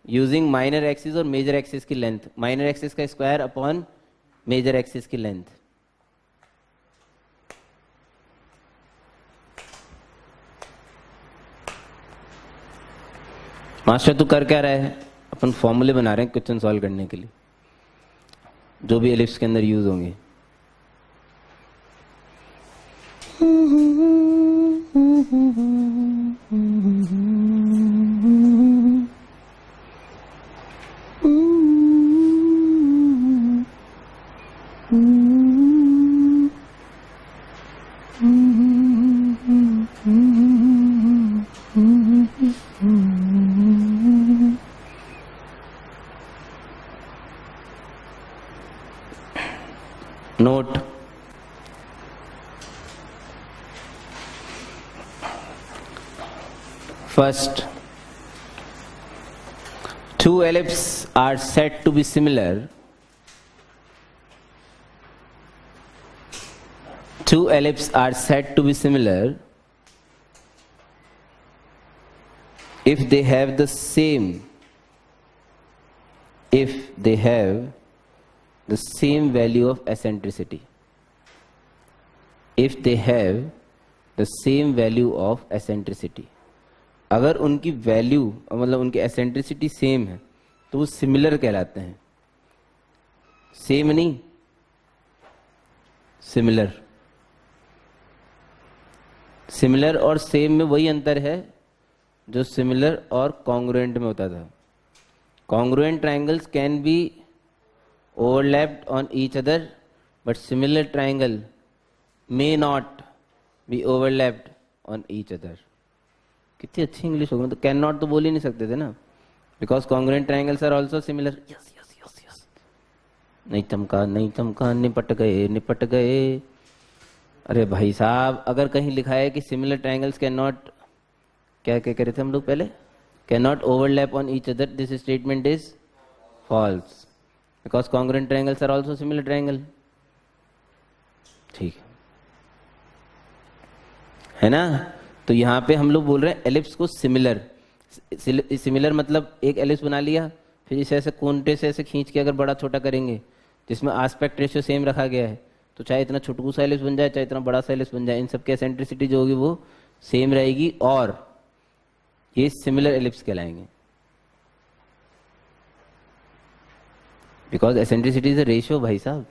यूजिंग माइनर एक्सिस और मेजर एक्सिस की लेंथ, माइनर एक्सिस का स्क्वायर अपॉन मेजर एक्सिस की लेंथ। मास्टर तू कर क्या रहा है? अपन फॉर्मूले बना रहे हैं क्वेश्चन सॉल्व करने के लिए, जो भी एलिप्स के अंदर यूज होंगे। Note, first, two ellipses are said to be similar. Two ellipses are said to be similar if they have the same value of eccentricity. If they have the same value of eccentricity, अगर उनकी value मतलब उनकी eccentricity same है तो वो similar कहलाते हैं। Same नहीं, सिमिलर। सिमिलर और सेम में वही अंतर है जो सिमिलर और कॉन्ग्रुएंट में होता था। Congruent triangles can be overlapped on each other, but similar triangle may not be overlapped on each other. कितनी अच्छी इंग्लिश होगी, मतलब कैन नॉट तो बोल ही नहीं सकते थे ना, because congruent triangles are also similar. Yes yes yes yes, नहीं चमका निपट गए। अरे भाई साहब, अगर कहीं लिखा है कि सिमिलर ट्रायंगल्स कैन नॉट, क्या कह रहे थे हम लोग पहले, can not overlap on each other, this statement is false, because congruent triangles are also similar triangle. ठीक है ना? तो यहाँ पे हम लोग बोल रहे हैं एलिप्स को सिमिलर। सिमिलर मतलब एक एलिप्स बना लिया, फिर इसे ऐसे कोंटे से ऐसे खींच के अगर बड़ा छोटा करेंगे, जिसमें आस्पेक्ट रेशियो सेम रखा गया है, तो चाहे इतना छोटू सा एलिप्स बन जाए चाहे इतना बड़ा सा एलिप्स बन जाए, इन सब की एसेंट्रिसिटी जो होगी वो सेम रहेगी और ये सिमिलर एलिप्स कहलाएंगे। Because eccentricity is a ratio भाई साहब।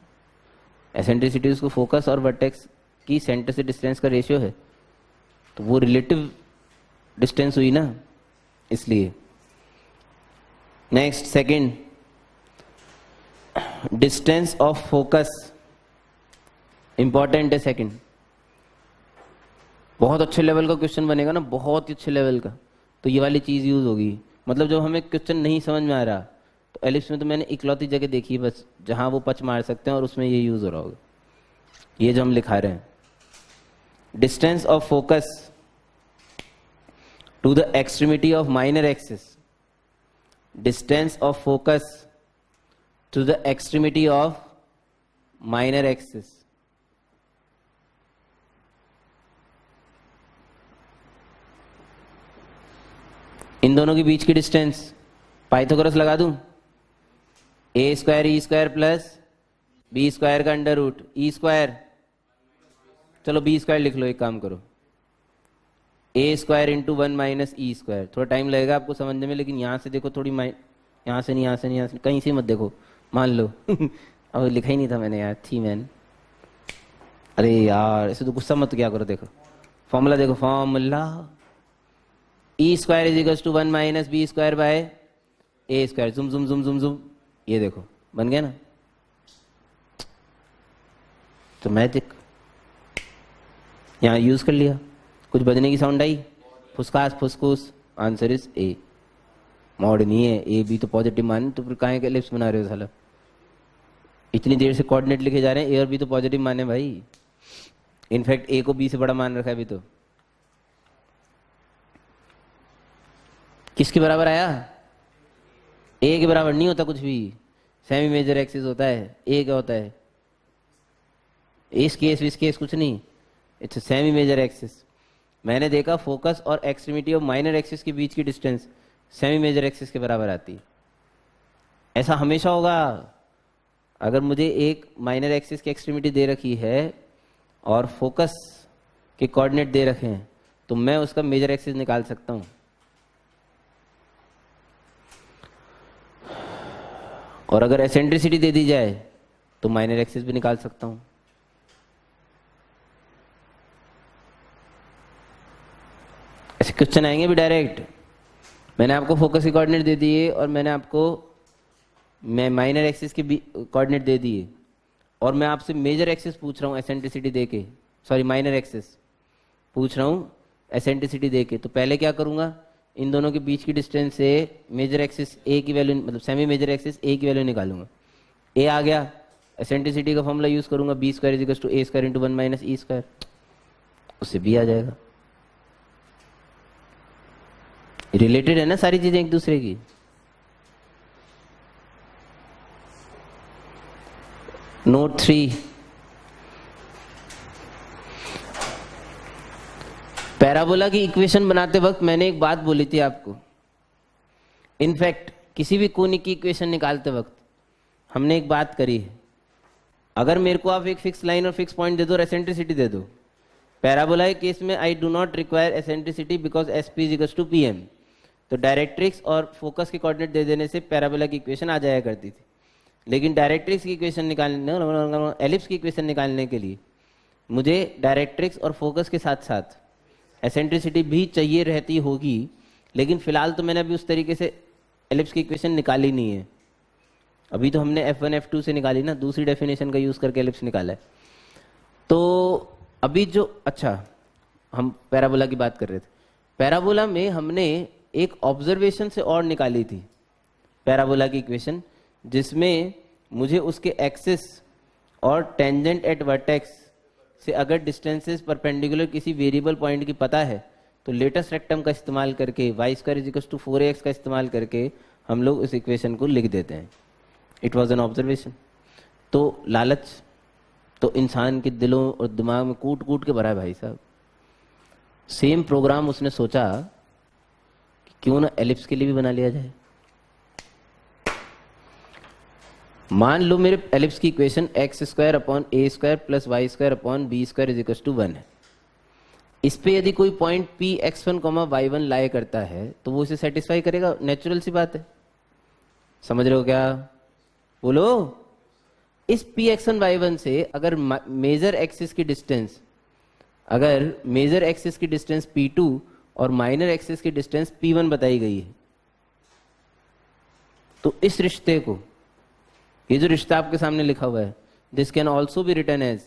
एसेंट्रिसिटी उसको फोकस और वर्टेक्स की सेंटर से डिस्टेंस का रेशियो है, तो वो रिलेटिव डिस्टेंस हुई ना, इसलिए। Next, second, distance of focus important है। सेकंड, बहुत अच्छे लेवल का क्वेश्चन बनेगा ना, बहुत ही अच्छे लेवल का, तो ये वाली चीज यूज होगी। मतलब जब हमें क्वेश्चन नहीं समझ में आ रहा, तो एलिप्स में तो मैंने इकलौती जगह देखी है बस जहां वो पच मार सकते हैं और उसमें ये यूज हो रहा होगा, ये जो हम लिखा रहे हैं। Distance of focus to the extremity of minor axis, distance of focus to the extremity of minor axis. इन दोनों के बीच की डिस्टेंस पाइथागोरस लगा दूं, a square e square plus b square का अंडर रूट ई स्क्वायर, चलो बी स्क्वायर लिख लो, एक काम करो, a square into 1 minus E square. थोड़ा टाइम लगेगा आपको समझने में, लेकिन यहां से देखो थोड़ी, यहाँ से नहीं, कहीं से मत देखो, मान लो अब लिखा ही नहीं था मैंने यार, थी मैंने, अरे यार ऐसे तो गुस्सा मत क्या करो, देखो फॉर्मूला देखो, formula e square is equals to 1 minus B square by A square, जुम जुम जुम जुम जुम, ये देखो बन गया ना। तो मैजिक यहाँ यूज कर लिया, कुछ बजने की साउंड आई, फुसकास फुसकुस, आंसर इज ए। मॉड नहीं है, ए बी तो पॉजिटिव मान, तो फिर काहे के एलिप्स बना रहे हो साला? इतनी देर से कोऑर्डिनेट लिखे जा रहे हैं, ए और बी तो पॉजिटिव माने भाई, इनफैक्ट ए को बी से बड़ा मान रखा है अभी तो। किसके बराबर आया? ए के बराबर नहीं होता कुछ भी, सेमी मेजर एक्सिस होता है। ए क्या होता है? इस केस कुछ नहीं, इट्स सेमी मेजर एक्सिस। मैंने देखा फोकस और एक्सट्रीमिटी ऑफ माइनर एक्सिस के बीच की डिस्टेंस सेमी मेजर एक्सिस के बराबर आती है। ऐसा हमेशा होगा। अगर मुझे एक माइनर एक्सिस की एक्सट्रीमिटी दे रखी है और फोकस के कोऑर्डिनेट दे रखे हैं तो मैं उसका मेजर एक्सिस निकाल सकता हूं। और अगर एसेंट्रिसिटी दे दी जाए तो माइनर एक्सिस भी निकाल सकता हूं। ऐसे क्वेश्चन आएंगे भी डायरेक्ट। मैंने आपको फोकस के कोऑर्डिनेट दे दिए और मैंने आपको माइनर एक्सिस के कोऑर्डिनेट दे दिए और मैं आपसे मेजर एक्सिस पूछ रहा हूँ एसेंट्रिसिटी दे के, सॉरी माइनर एक्सिस पूछ रहा हूँ एसेंट्रिसिटी दे के। तो पहले क्या करूँगा, इन दोनों के बीच की डिस्टेंस से मेजर एक्सिस ए की वैल्यू, मतलब सेमी मेजर एक्सिस ए की वैल्यू निकालूंगा। ए आ गया, एसेंट्रिसिटी का फॉर्मूला यूज करूंगा, B square is equal to A square into 1 minus E square, उससे बी आ जाएगा। रिलेटेड है ना सारी चीजें एक दूसरे की। नोट 3, पैराबोला की इक्वेशन बनाते वक्त मैंने एक बात बोली थी आपको। इनफैक्ट किसी भी कोनिक की इक्वेशन निकालते वक्त हमने एक बात करी है, अगर मेरे को आप एक फिक्स लाइन और फिक्स पॉइंट दे दो और एसेंट्रिसिटी दे दो, पैराबोला के केस में I do not require eccentricity because S P is equal to P M. तो डायरेक्ट्रिक्स और फोकस के कोऑर्डिनेट दे देने से पैराबोला की इक्वेशन आ जाया करती थी। लेकिन डायरेक्ट्रिक्स की इक्वेशन निकालने, एलिप्स की इक्वेशन निकालने के लिए मुझे डायरेक्ट्रिक्स और फोकस के साथ साथ एसेंट्रिसिटी भी चाहिए रहती होगी। लेकिन फिलहाल तो मैंने अभी उस तरीके से एलिप्स की इक्वेशन निकाली नहीं है। अभी तो हमने F1 F2 से निकाली ना, दूसरी डेफिनेशन का यूज करके एलिप्स निकाला है। तो अभी जो, अच्छा हम पैराबोला की बात कर रहे थे, पैराबोला में हमने एक ऑब्जर्वेशन से और निकाली थी पैराबोला की इक्वेशन, जिसमें मुझे उसके एक्सिस और टेंजेंट एट वर्टेक्स से अगर डिस्टेंसेस परपेंडिकुलर किसी वेरिएबल पॉइंट की पता है तो लेटेस्ट रेक्टम का इस्तेमाल करके y square is equal to 4ax का इस्तेमाल करके हम लोग उस इक्वेशन को लिख देते हैं। It was an observation. तो लालच तो इंसान के दिलों और दिमाग में कूट कूट के भरा है भाई साहब। सेम प्रोग्राम उसने सोचा कि क्यों ना एलिप्स के लिए भी बना लिया जाए। मान लो मेरे एलिप्स की equation X square upon A square plus Y square upon B square is equal to 1 है। इस पे यदि कोई पॉइंट पी x1 y1 लाए करता है तो वो इसे सेटिस्फाई करेगा। नेचुरल सी बात है, समझ रहे हो क्या? बोलो। इस पी x1 y1 से अगर मेजर एक्सिस की डिस्टेंस, अगर मेजर एक्सिस की डिस्टेंस p2 और माइनर एक्सिस की डिस्टेंस p1 बताई गई है, तो इस रिश्ते को, ये जो रिश्ता आपके सामने लिखा हुआ है, this can also be written as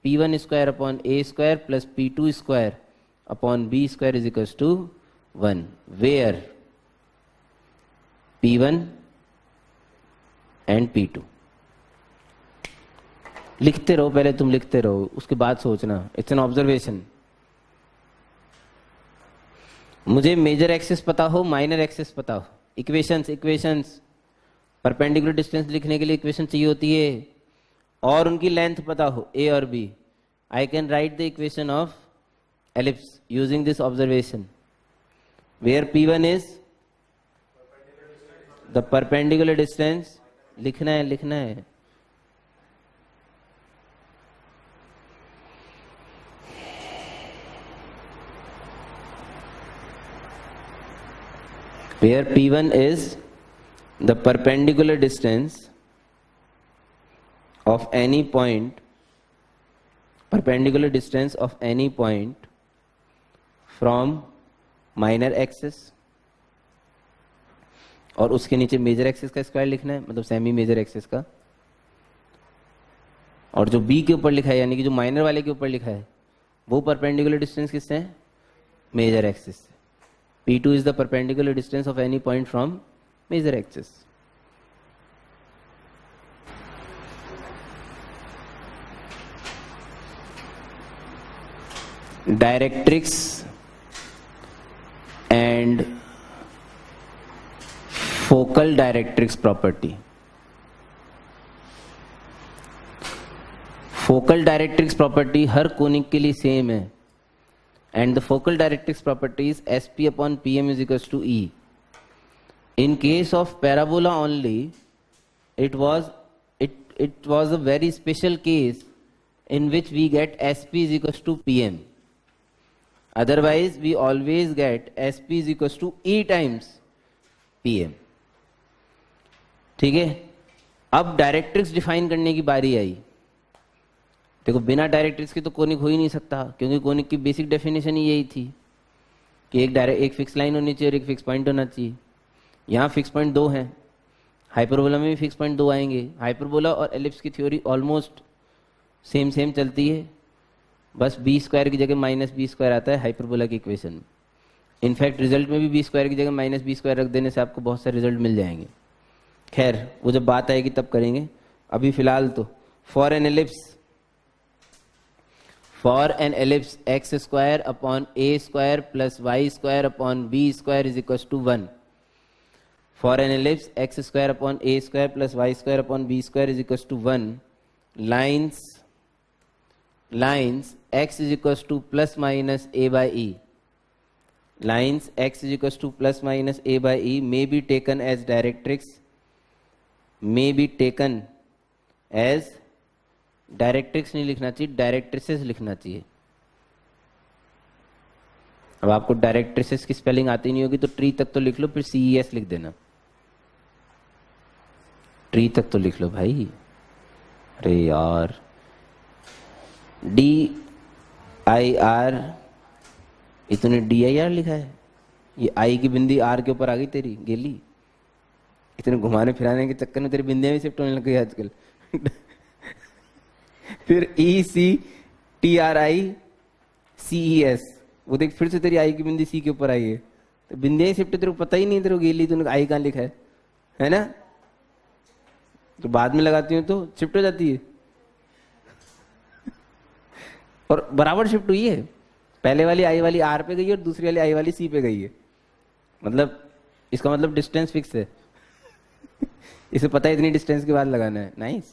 p1 square upon A square plus p2 square upon B square is equal to 1, where p1 and p2। लिखते रहो, पहले तुम लिखते रहो, उसके बाद सोचना। It's an observation. मुझे मेजर एक्सिस पता हो, माइनर एक्सिस पता हो, इक्वेशंस परपेंडिकुलर डिस्टेंस लिखने के लिए इक्वेशन चाहिए होती है, और उनकी लेंथ पता हो a और b, I can write the equation of ellipse using this observation, where p1 is the perpendicular distance. लिखना है where p1 is the perpendicular distance of any point, from minor axis, और उसके नीचे major axis का square लिखना है, मतलब semi major axis का, और जो b के ऊपर लिखा है, यानी कि जो माइनर वाले के ऊपर लिखा है, वो परपेंडिकुलर डिस्टेंस किससे है? मेजर एक्सिस से। p2 is the perpendicular distance of any point from major axis. Directrix and focal directrix property. Focal directrix property her conic के लिए सेम है, and the focal directrix property is sp upon pm is equals to e. In case of parabola only, it was a very special case in which we get SP is equals to PM. Otherwise, we always get SP is equals to E times PM. ठीक है, अब directrix define करने की बारी आई. देखो, बिना directrix के तो कोनिक हो ही नहीं सकता, क्योंकि कोनिक की बेसिक डेफिनेशन ही यही थी कि एक फिक्स लाइन होनी चाहिए और एक फिक्स पॉइंट होना चाहिए. यहाँ फिक्स पॉइंट 2 हैं, हाइपरबोला में भी फिक्स पॉइंट 2 आएंगे. हाइपरबोला और एलिप्स की थ्योरी ऑलमोस्ट सेम चलती है, बस बी स्क्वायर की जगह माइनस बी स्क्वायर आता है हाइपरबोला की इक्वेशन में. इनफैक्ट रिजल्ट में भी बी स्क्वायर की जगह माइनस बी स्क्वायर रख देने से आपको बहुत सारे रिजल्ट मिल जाएंगे. खैर, वो जब बात आएगी तब करेंगे. अभी फिलहाल तो for an ellipse X square upon A square plus Y square upon B square is equal to 1. For an ellipse X square upon A square plus Y square upon B square is equal to 1. lines x is equals to plus minus a by e. Lines x is equals to plus minus a by e may be taken as directrix, directrix नहीं लिखना चाहिए, directrices लिखना चाहिए. अब आपको directrices की spelling आती नहीं होगी तो ट्री तक तो लिख लो, फिर CES लिख देना. ट्री तक तो लिख लो भाई. अरे यार, DIR, इतने DIR लिखा है. ये आई की बिंदी आर के ऊपर आ गई तेरी गेली. इतने घुमाने फिराने के चक्कर में तेरी बिंदियां भी शिफ्ट होने लग गई आजकल. फिर ECTRICES, वो देख फिर से तेरी आई की बिंदी सी के ऊपर आई है. तो बिंदियां शिफ्ट तेरे को पता ही नहीं, तेरे को गेली तूने आई कहाँ लिखा है ना. तो बाद में लगाती हूँ तो शिफ्ट हो जाती है, और बराबर शिफ्ट हुई है. पहले वाली आई वाली आर पे गई है और दूसरी वाली आई वाली सी पे गई है. मतलब इसका मतलब डिस्टेंस फिक्स है. इसे पता है इतनी डिस्टेंस के बाद लगाना है. नाइस,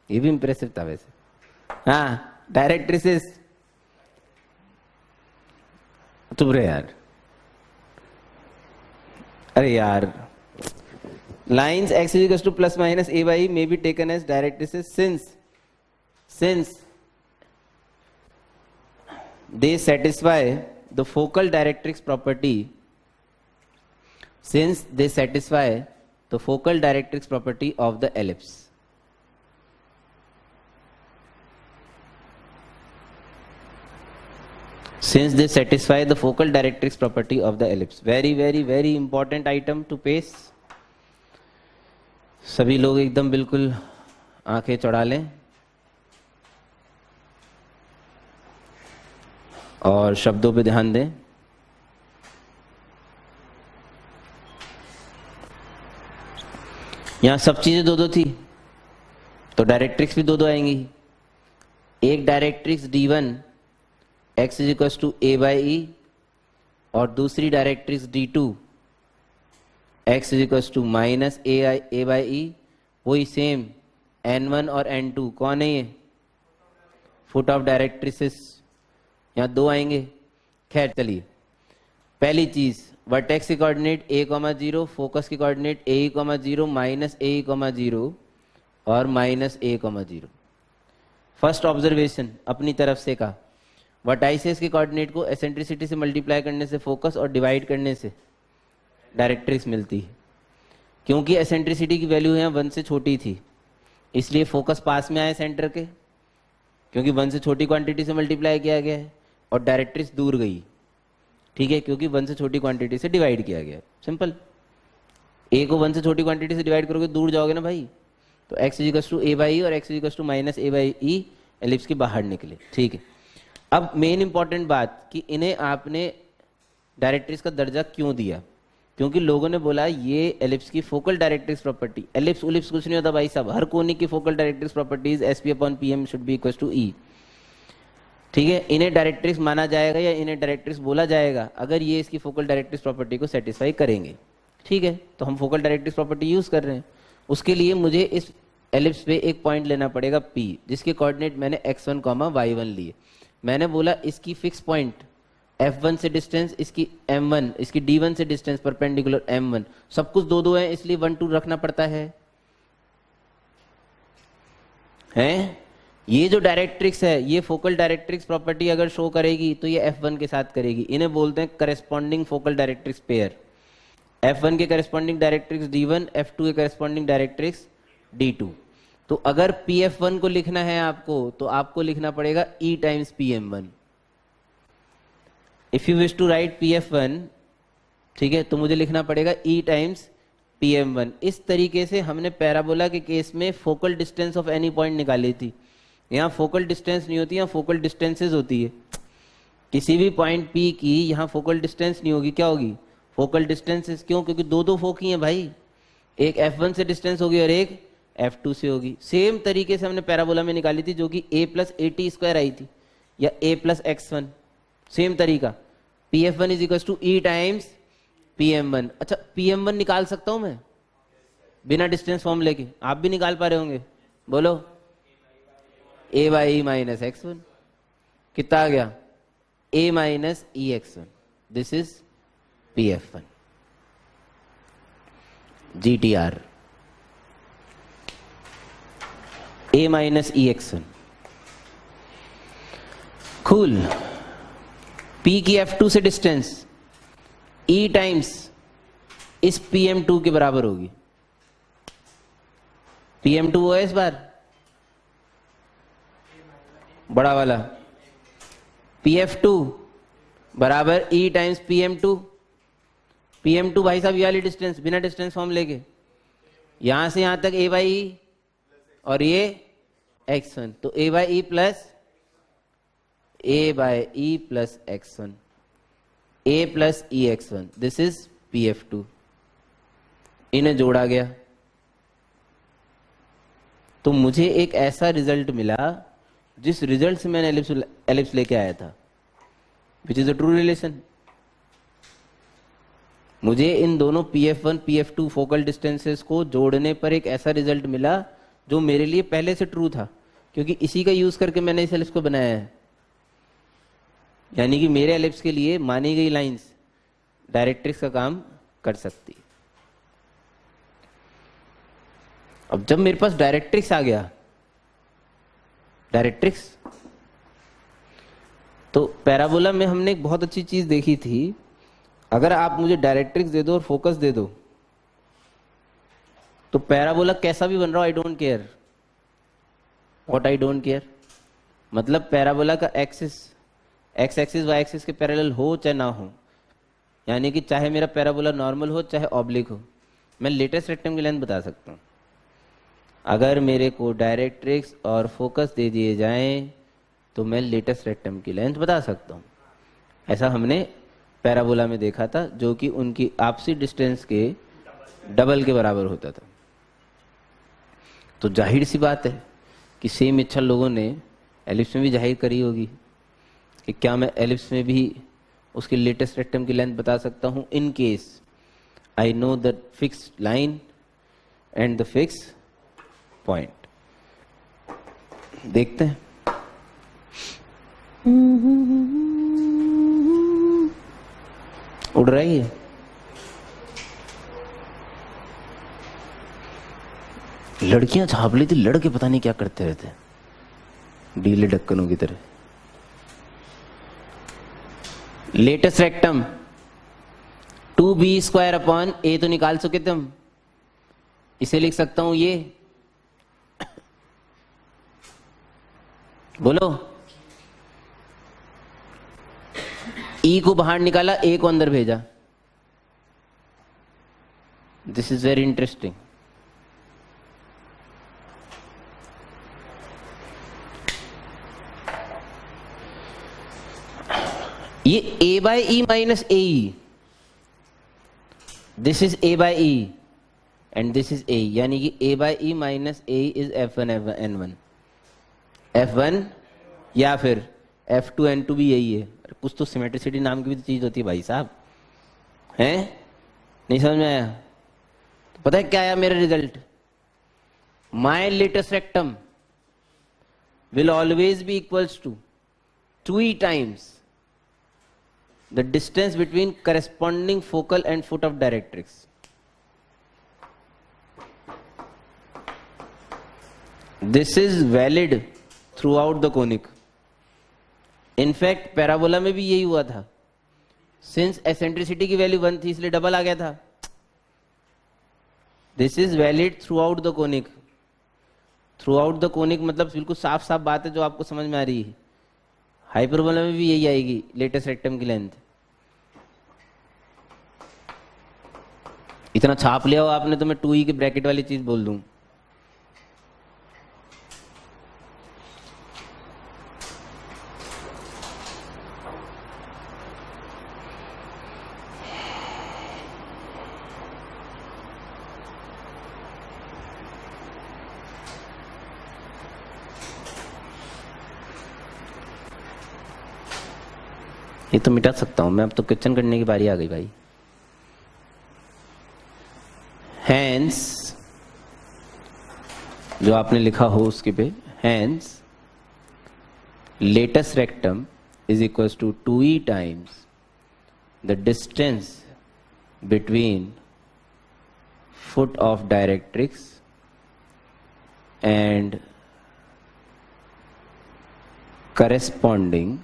ये भी इंप्रेसिव था वैसे. हाँ, डायरेक्ट्रिसेस चुप रहे यार. अरे यार, lines x is equals to plus minus a by e may be taken as directrices since they satisfy the focal directrix property. Since they satisfy the focal directrix property of the ellipse. Since they satisfy the focal directrix property of the ellipse. Very important item to pace. सभी लोग एकदम बिल्कुल आंखें चढ़ा लें और शब्दों पे ध्यान दें. यहां सब चीजें 2-2 थी, तो डायरेक्ट्रिक्स भी 2-2 आएंगी. एक directrix D1 x is equals to a by e और दूसरी directrix D2 x is equals to minus a by e. वही सेम N1 और N2 कौन है ये? Foot of directrices. यहाँ 2 आएंगे. खैर चलिए, पहली चीज वर्टेक्स की कोऑर्डिनेट a,0, फोकस की कोऑर्डिनेट a,0 माइनस a,0 और माइनस a,0. फर्स्ट ऑब्जर्वेशन अपनी तरफ से का, वर्टाइसेस के कोऑर्डिनेट को एसेंट्रिसिटी से मल्टीप्लाई करने से फोकस और डिवाइड करने से डायरेक्ट्रिक्स मिलती है. क्योंकि एसेंट्रिसिटी की वैल्यू यहाँ 1 से छोटी थी, इसलिए फोकस पास में आए सेंटर के, क्योंकि 1 से छोटी क्वांटिटी से मल्टीप्लाई किया गया है, और डायरेक्ट्रिक्स दूर गई. ठीक है, क्योंकि 1 से छोटी क्वांटिटी से डिवाइड किया गया. सिंपल. ए को 1 से छोटी क्वांटिटी से डिवाइड करोगे दूर जाओगे ना भाई. तो x equals to a by e और x equals to minus a by e ellipse के बाहर निकले. ठीक है, अब मेन इंपॉर्टेंट बात कि इन्हें आपने डायरेक्ट्रिक्स का दर्जा क्यों दिया? क्योंकि लोगों ने बोला ये एलिप्स की फोकल डायरेक्ट्रिक्स प्रॉपर्टी. एलिप्स उलिप्स कुछ नहीं होता भाई साहब. हर कोनिक की focal directrix properties SP upon PM should be equals to E. ठीक है, इन्हें डायरेक्ट्रिक्स माना जाएगा या इन्हें डायरेक्ट्रिक्स बोला जाएगा अगर ये इसकी फोकल डायरेक्ट्रिक्स प्रॉपर्टी को सेटिस्फाई करेंगे. ठीक है, तो हम फोकल डायरेक्ट्रिक्स प्रॉपर्टी यूज कर रहे हैं. उसके लिए मुझे इस एलिप्स पे एक पॉइंट लेना पड़ेगा P, जिसके कोऑर्डिनेट मैंने x1, y1 लिए. मैंने बोला इसकी फिक्स पॉइंट F1 से डिस्टेंस, इसकी M1, इसकी D1 से डिस्टेंस परपेंडिकुलर M1, सब कुछ दो दो है, इसलिए 1 2 रखना पड़ता है। ये जो डायरेक्ट्रिक्स है, ये फोकल डायरेक्ट्रिक्स प्रॉपर्टी अगर शो करेगी तो ये F1 के साथ करेगी। इन्हें बोलते हैं corresponding focal directrix pair. F1 के करेस्पॉन्डिंग डायरेक्ट्रिक्स D1, F2 के करेस्पॉन्डिंग डायरेक्ट्रिक्स D2। तो अगर PF1 को लिखना है आपको, तो आपको लिखना पड़ेगा E times PM1। If you wish to write PF1, ठीक है, तो मुझे लिखना पड़ेगा E टाइम्स PM1। इस तरीके से हमने पैराबोला के केस में focal distance of any point निकाली थी। यहाँ फोकल डिस्टेंस नहीं होती, यहाँ फोकल डिस्टेंसेस होती है। किसी भी पॉइंट P की यहाँ फोकल डिस्टेंस नहीं होगी, क्या होगी? Focal distances. क्यों? क्योंकि दो दो फोकी हैं भाई, एक F1 से डिस्टेंस होगी और एक F2 से होगी। सेम तरीके से हमने पैराबोला में निकाली थी, जो कि a प्लस AT स्क्वायर आई थी, या a प्लस x1। सेम तरीका, PF1 is equal to E times PM1। अच्छा, PM1 निकाल सकता हूं मैं बिना डिस्टेंस फॉर्म लेके? आप भी निकाल पा रहे होंगे, बोलो। a by E minus x1 कितना आ गया? a minus EX1। This is PF1 GTR, a minus EX1। Cool. P की F2 से डिस्टेंस E टाइम्स इस PM2 के बराबर होगी। PM2 वो है इस बार बड़ा वाला, PF2 बराबर E टाइम्स PM2। PM2 भाई साहब ये वाली डिस्टेंस बिना डिस्टेंस फॉर्म लेके, यहां से यहां तक a बाई E और ये x1, तो a by E plus a by E plus x1, a plus EX1। This is PF2। इन्हें जोड़ा गया तो मुझे एक ऐसा रिजल्ट मिला जिस रिजल्ट से मैंने एलिप्स लेके आया था, which is a true relation. मुझे इन दोनों PF1 PF2 फोकल डिस्टेंसेस को जोड़ने पर एक ऐसा रिजल्ट मिला जो मेरे लिए पहले से ट्रू था, क्योंकि इसी का यूज करके मैंने इस एलिप्स को बनाया है। यानी कि मेरे एलिप्स के लिए मानी गई लाइंस डायरेक्ट्रिक्स का काम कर सकती। अब जब मेरे पास डायरेक्ट्रिक्स आ गया, डायरेक्ट्रिक्स, तो पैराबोला में हमने एक बहुत अच्छी चीज देखी थी। अगर आप मुझे डायरेक्ट्रिक्स दे दो और फोकस दे दो, तो पैराबोला कैसा भी बन रहा हो, I don't care. What I don't care मतलब पैराबोला का axis X axis Y axis के पैरेलल हो चाहे ना हो, यानी कि चाहे मेरा पैराबोला नॉर्मल हो चाहे ऑब्लिक हो, मैं लेटेस्ट रेक्टम की लेंथ बता सकता हूँ। अगर मेरे को डायरेक्ट्रिक्स और फोकस दे दिए जाएं तो मैं लेटेस्ट रेक्टम की लेंथ बता सकता हूँ। ऐसा हमने पैराबोला में देखा था, जो कि उनकी आपसी डिस्टेंस के डबल के बराबर होता था। तो जाहिर सी बात है कि सेम इच्छा लोगों ने एलिप्स में भी जाहिर करी होगी कि क्या मैं एलिप्स में भी उसकी लेटेस्ट रेक्टम की लेंथ बता सकता हूं, in case I know the fixed line and the fix point. देखते हैं। उड़ रही है लड़कियां, छाप ली थी, लड़के पता नहीं क्या करते रहते, ढीले ढक्कनों की तरह। Latus rectum 2b square upon a तो निकाल सके तुम, इसे लिख सकता हूं ये, बोलो। e को बाहर निकाला, a को अंदर भेजा। This is very interesting. ये a by E minus A E, this is a by E and this is a, यानी कि a by E minus A is F1 N1, F1 या फिर F2 N2 भी यही है। कुछ तो सिमेट्रिसिटी नाम की भी चीज होती है भाई साहब, हैं? नहीं समझ में आया? तो पता है क्या आया मेरा result? My latus rectum will always be equals to 2e times the distance between corresponding focal and foot of directrix. This is valid throughout the conic. In fact parabola में भी यही हुआ था. सिंस एसेंट्रिसिटी की value 1 थी इसलिए double आ गया था. This is valid throughout the conic. Through out the conic मतलब बिल्कुल साफ साफ बात है जो आपको समझ में आ रही है. हाइपरबोला में भी यही आएगी, लेटेस्ट रेक्टम की लेंथ. इतना छाप लिया हो आपने तो मैं 2e के ब्रैकेट वाली चीज बोल दूं. ये तो मिटा सकता हूं मैं. अब तो क्वेश्चन करने की बारी आ गई भाई. हैंस जो आपने लिखा हो उसके पे, hence latus rectum is equal to 2e times the distance between foot of directrix and corresponding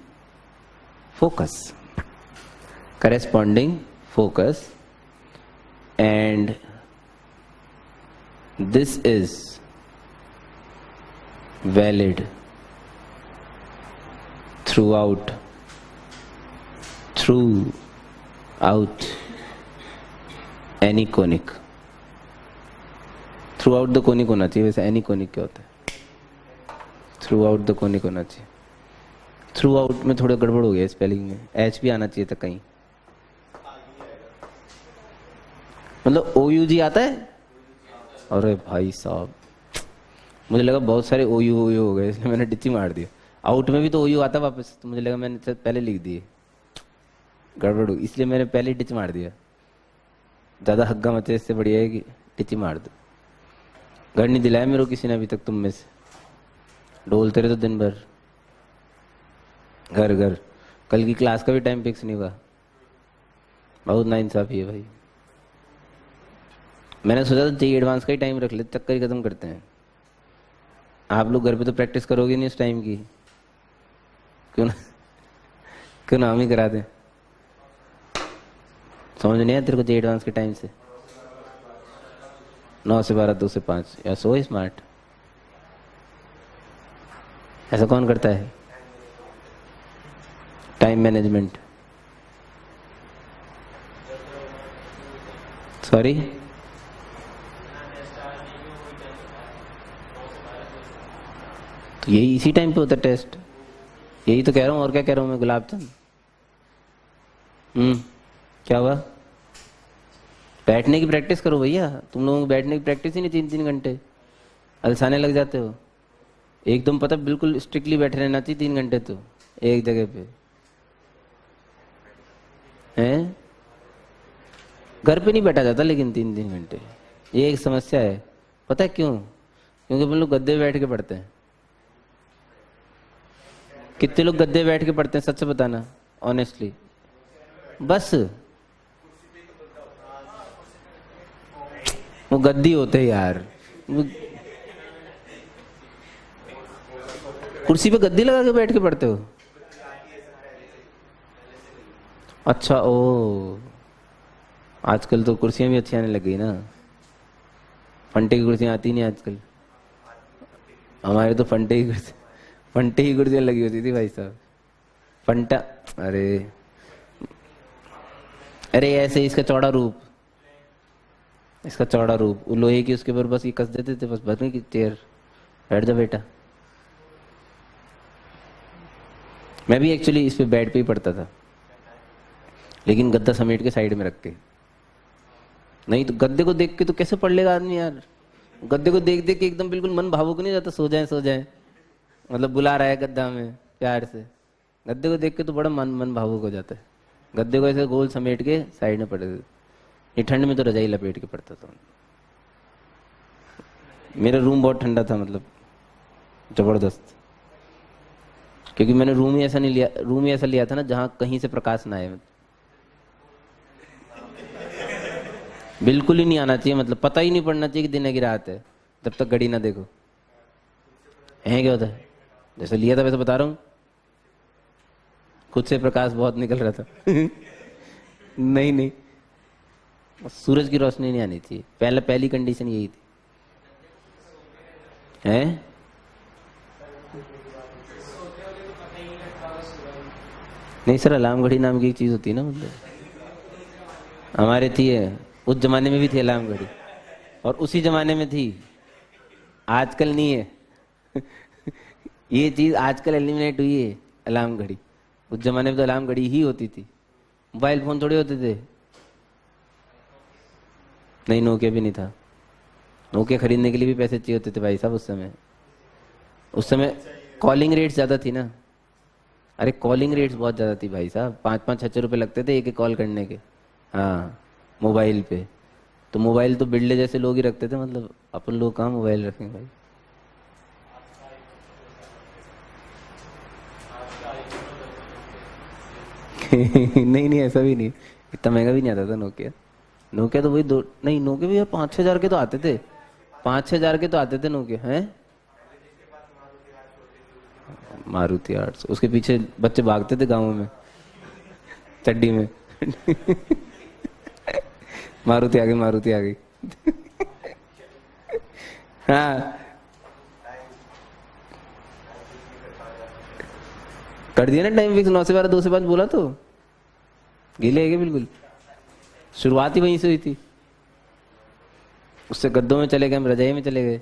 focus, and this is valid throughout any conic. Throughout the conic होना चाहिए. वैसे एनी कोनिक क्या होता है? थ्रू आउट द कोनिक होना चाहिए. Through out में थोड़ा गड़बड़ हो गया स्पेलिंग में. एच भी आना चाहिए था कहीं. मतलब OUG आता है. अरे भाई साहब, मुझे लगा बहुत सारे OU हो गए इसलिए मैंने डिची मार दिया. आउट में भी तो OU आता वापस, तो मुझे लगा मैंने पहले लिख दिए. गड़बड़ हो इसलिए मैंने पहले डिच मार दिया. ज्यादा हग्गा मचे इससे बढ़िया है कि डिची मार दो. घर नहीं दिलाया मेरे को किसी ने अभी तक तुम में से. डोलते रहे तो दिन भर घर घर. कल की क्लास का भी टाइम फिक्स नहीं हुआ. बहुत नाइंसाफी है भाई. मैंने सोचा था जेई एडवांस का ही टाइम रख ले, चक्कर ही खत्म करते हैं. आप लोग घर पे तो प्रैक्टिस करोगे नहीं उस टाइम की. क्यों ना हम ही करा दें. समझ नहीं आया तेरे को जेई एडवांस के टाइम से? 9 से 12, 2 से 5. या सो स्मार्ट. ऐसा कौन करता है? Time management. सॉरी, तो यही इसी टाइम पे होता है टेस्ट. यही तो कह रहा हूं. और क्या कह रहा हूं मैं? गुलाब चंद. क्या हुआ? बैठने की प्रैक्टिस करो भैया. तुम लोगों को बैठने की प्रैक्टिस ही नहीं 3-3 घंटे. अलसाने लग जाते हो. एकदम पता बिल्कुल स्ट्रिक्टली बैठे रहना चाहिए 3 घंटे तो एक जगह पे. हैं? घर पे नहीं बैठा जाता लेकिन 3-3 घंटे. ये एक समस्या है. पता है क्यों? क्योंकि अपन लोग गद्दे बैठ के पढ़ते हैं. कितने लोग गद्दे बैठ के पढ़ते हैं सच से बताना ऑनेस्टली. बस वो गद्दी होते हैं यार. कुर्सी पे गद्दी लगा के बैठ के पढ़ते हो? अच्छा. ओ, आजकल तो कुर्सियां भी अच्छी आने लग गई ना. फंटे की कुर्सियां आती नहीं आजकल. हमारे तो फंटे की कुर्सियां लगी होती थी भाई साहब. फंटा. अरे ऐसे इसका चौड़ा रूप. वो लोहे की उसके ऊपर बस ये कस देते थे. बस भरने की चेयर. बैठ जा बेटा. मैं भी एक्चुअली इस पे बेड पे ही पढ़ता था, लेकिन गद्दा समेट के साइड में रख के. नहीं तो गद्दे को देख के तो कैसे पढ़ लेगा आदमी यार. गद्दे को देख देख के एकदम बिल्कुल मन भावुक नहीं जाता. सो जाए मतलब बुला रहा है गद्दा में प्यार से. गद्दे को देख के तो बड़ा मन भावुक हो जाता है. गद्दे को ऐसे गोल समेट के साइड में पढ़ते थे. ये ठंड में तो रजाई लपेट के पढ़ता था. मेरा रूम बहुत ठंडा था, मतलब जबरदस्त. क्योंकि मैंने रूम ही ऐसा लिया था ना जहाँ कहीं से प्रकाश ना आए. बिल्कुल ही नहीं आना चाहिए, मतलब पता ही नहीं पड़ना चाहिए कि दिन है कि रात है जब तक घड़ी ना देखो। है क्या होता है? जैसे लिया था वैसे बता रहा हूँ, खुद से प्रकाश बहुत निकल रहा था। नहीं नहीं, सूरज की रोशनी नहीं आनी चाहिए, पहली कंडीशन यही थी। हैं? नहीं सर, अलार्म घड़ी नाम की एक चीज होती है ना, मतलब हमारे थी है, उस जमाने में भी थी अलार्म घड़ी, और उसी जमाने में थी, आजकल नहीं है। ये चीज आजकल एलिमिनेट हुई है, अलार्म घड़ी। उस जमाने में तो अलार्म घड़ी ही होती थी, मोबाइल फोन थोड़े होते थे। नहीं, नोकिया भी नहीं था। नोकिया खरीदने के लिए भी पैसे चाहिए होते थे भाई साहब उस समय कॉलिंग रेट्स ज्यादा थी ना। अरे कॉलिंग रेट्स बहुत ज्यादा थी भाई साहब, 5-5 6 रुपए लगते थे एक एक कॉल करने के। हाँ, मोबाइल पे तो मोबाइल तो बिल्डे जैसे लोग ही रखते थे, मतलब अपन लोग कहाँ मोबाइल रखेंगे भाई। नहीं नहीं, ऐसा भी नहीं, इतना महंगा भी नहीं आता था नोकिया। नोकिया तो वही दो, नहीं नोकिया भी यार 5-6 हजार के तो आते थे, 5-6 हजार के तो आते थे नोकिया। हैं? मारुति 800, उसके पीछे बच्चे भागते थे गाँव में चड्डी में। मारुति आ गई, मारुति आ गई। हाँ, कर दिया ना टाइम फिक्स, 9 से 12, 2 से 5 बोला तो गीले है क्या? बिल्कुल, शुरुआत ही वहीं से हुई थी। उससे गद्दों में चले गए, हम रजाई में चले गए।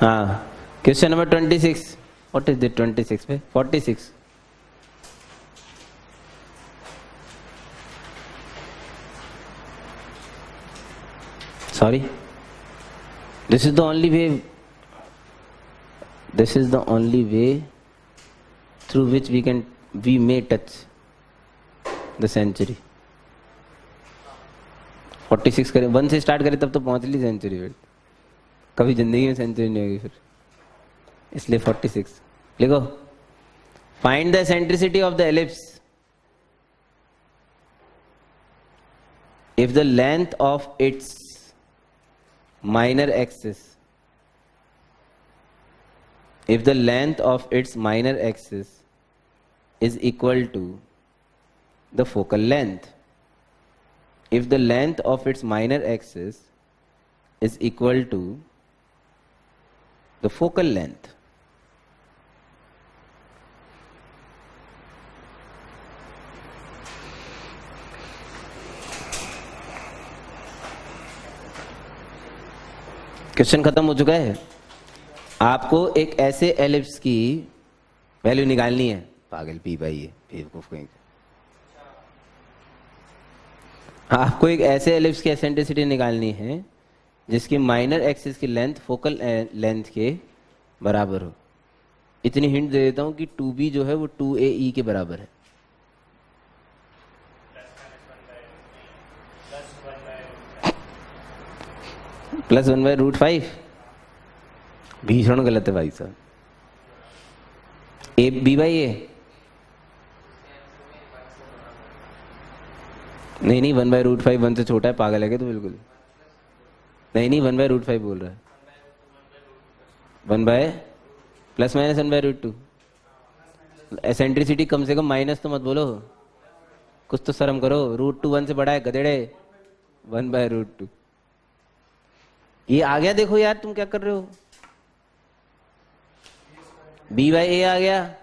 हाँ, question number 26। What is that 26 पे? 46। Sorry, this is the only way. This is the only way through which we may touch the century. 46 करें, 1 से स्टार्ट करें तब तो पहुंच ली सेंचुरी। कभी जिंदगी में सेंचुरी नहीं होगी फिर, इसलिए 46 लिखो। Find the eccentricity of the ellipse if the length of its minor axis is equal to the focal length. If the length of its minor axis is equal to the focal length, question खत्म हो चुका है। आपको एक ऐसे ellipse की value निकालनी है। पागल पी भाई, ये बेवकूफ कहीं। आपको एक ऐसे एलिप्स की एसेंट्रिसिटी निकालनी है जिसकी माइनर एक्सिस की लेंथ फोकल लेंथ के बराबर हो। इतनी हिंट दे देता हूं कि 2b जो है वो 2ae के बराबर है। +1/√5 भीषण गलत है भाई साहब। ए बी बाई ए नहीं, 1/√5 1 से छोटा है, पागल है क्या? तो बिल्कुल नहीं, 1/√5 बोल रहा है। 1/+-1/√2। एसेंट्रिसिटी कम से कम माइनस तो मत बोलो, कुछ तो शर्म करो। √2 1 से बड़ा है गधेड़े। 1/√2 ये आ गया। देखो यार तुम क्या कर रहे हो। b/a आ गया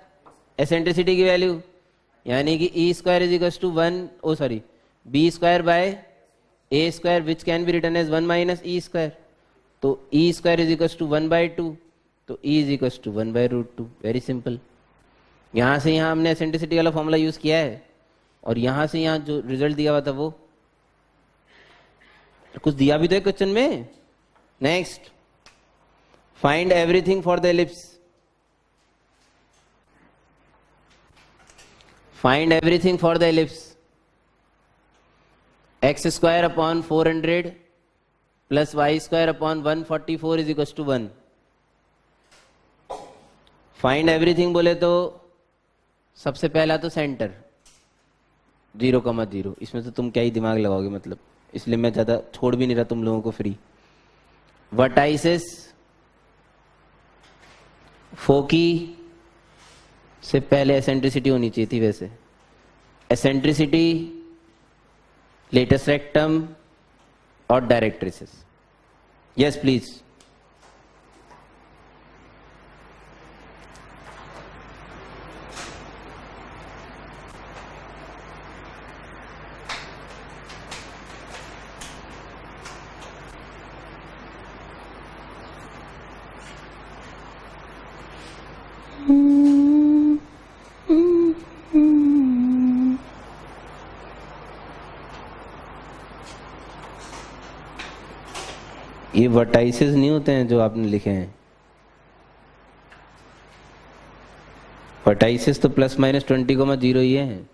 एसेंट्रिसिटी की वैल्यू, यानी कि e² = 1 b²/a² which can be written as 1 - e²। तो e² = 1/2, तो e = 1/√2। Very simple. यहां से यहां हमने एसेंट्रिसिटी वाला फॉर्मूला यूज किया है, और यहां से यहां जो रिजल्ट दिया हुआ था वो कुछ दिया भी तो है क्वेश्चन में। Next, find everything for the ellipse. Find everything for the ellipse. x² / 400 plus Y square upon 144 is equal to 1। Find everything बोले तो सबसे पहला तो सेंटर 0,0, इसमें तो तुम क्या ही दिमाग लगाओगे, मतलब इसलिए मैं ज्यादा छोड़ भी नहीं रहा तुम लोगों को फ्री। वर्टाइसिस फोकी से पहले एसेंट्रिसिटी होनी चाहिए थी, वैसे एसेंट्रिसिटी, लेटेस्ट रेक्टम और डायरेक्ट्रिसेस। Yes please. ये वर्टाइसेस नहीं होते हैं जो आपने लिखे हैं, वर्टाइसेस तो प्लस माइनस 20,0 ही है।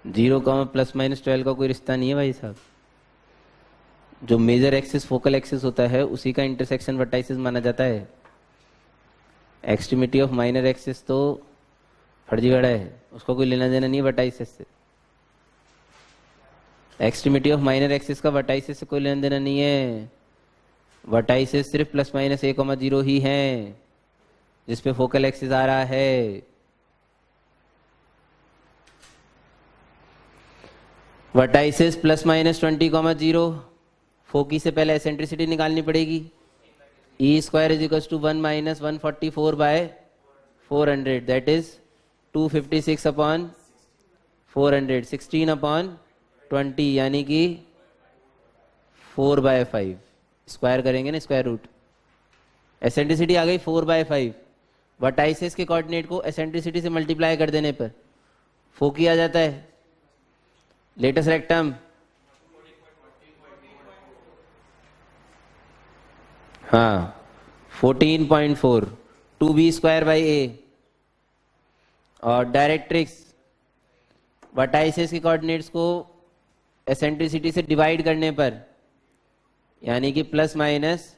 0, प्लस माइनस 12 का कोई रिश्ता नहीं है भाई साहब। जो मेजर एक्सिस फोकल एक्सिस होता है उसी का इंटरसेक्शन वर्टाइसिस माना जाता है। एक्सट्रीमिटी ऑफ माइनर एक्सिस तो फर्जीवाड़ा है, उसका कोई लेना देना नहीं है वर्टाइसिस से। एक्सट्रीमिटी ऑफ माइनर एक्सिस का वर्टाइसिस से कोई लेना देना नहीं है। वर्टाइसिस सिर्फ प्लस माइनस 1,0 ही है जिसपे फोकल एक्सिस आ रहा है। वर्टाइसिस प्लस माइनस 20,0, फोकी से पहले एसेंट्रिसिटी निकालनी पड़ेगी। E square is equal to 1 minus 144 by 400, that is 256 upon 400, 16 upon 20, यानी कि 4/5। स्क्वायर करेंगे ना, स्क्वायर रूट। एसेंट्रिसिटी आ गई 4/5। वर्टाइसिस के कोऑर्डिनेट को एसेंट्रिसिटी से मल्टीप्लाई कर देने पर फोकी आ जाता है। लेटेस्ट रेक्टम हाँ 14.4, 2b स्क्वायर बाई a। और डायरेक्ट्रिक्स वर्टाइसिस के कोऑर्डिनेट्स को एसेंट्रिसिटी से डिवाइड करने पर, यानी कि plus minus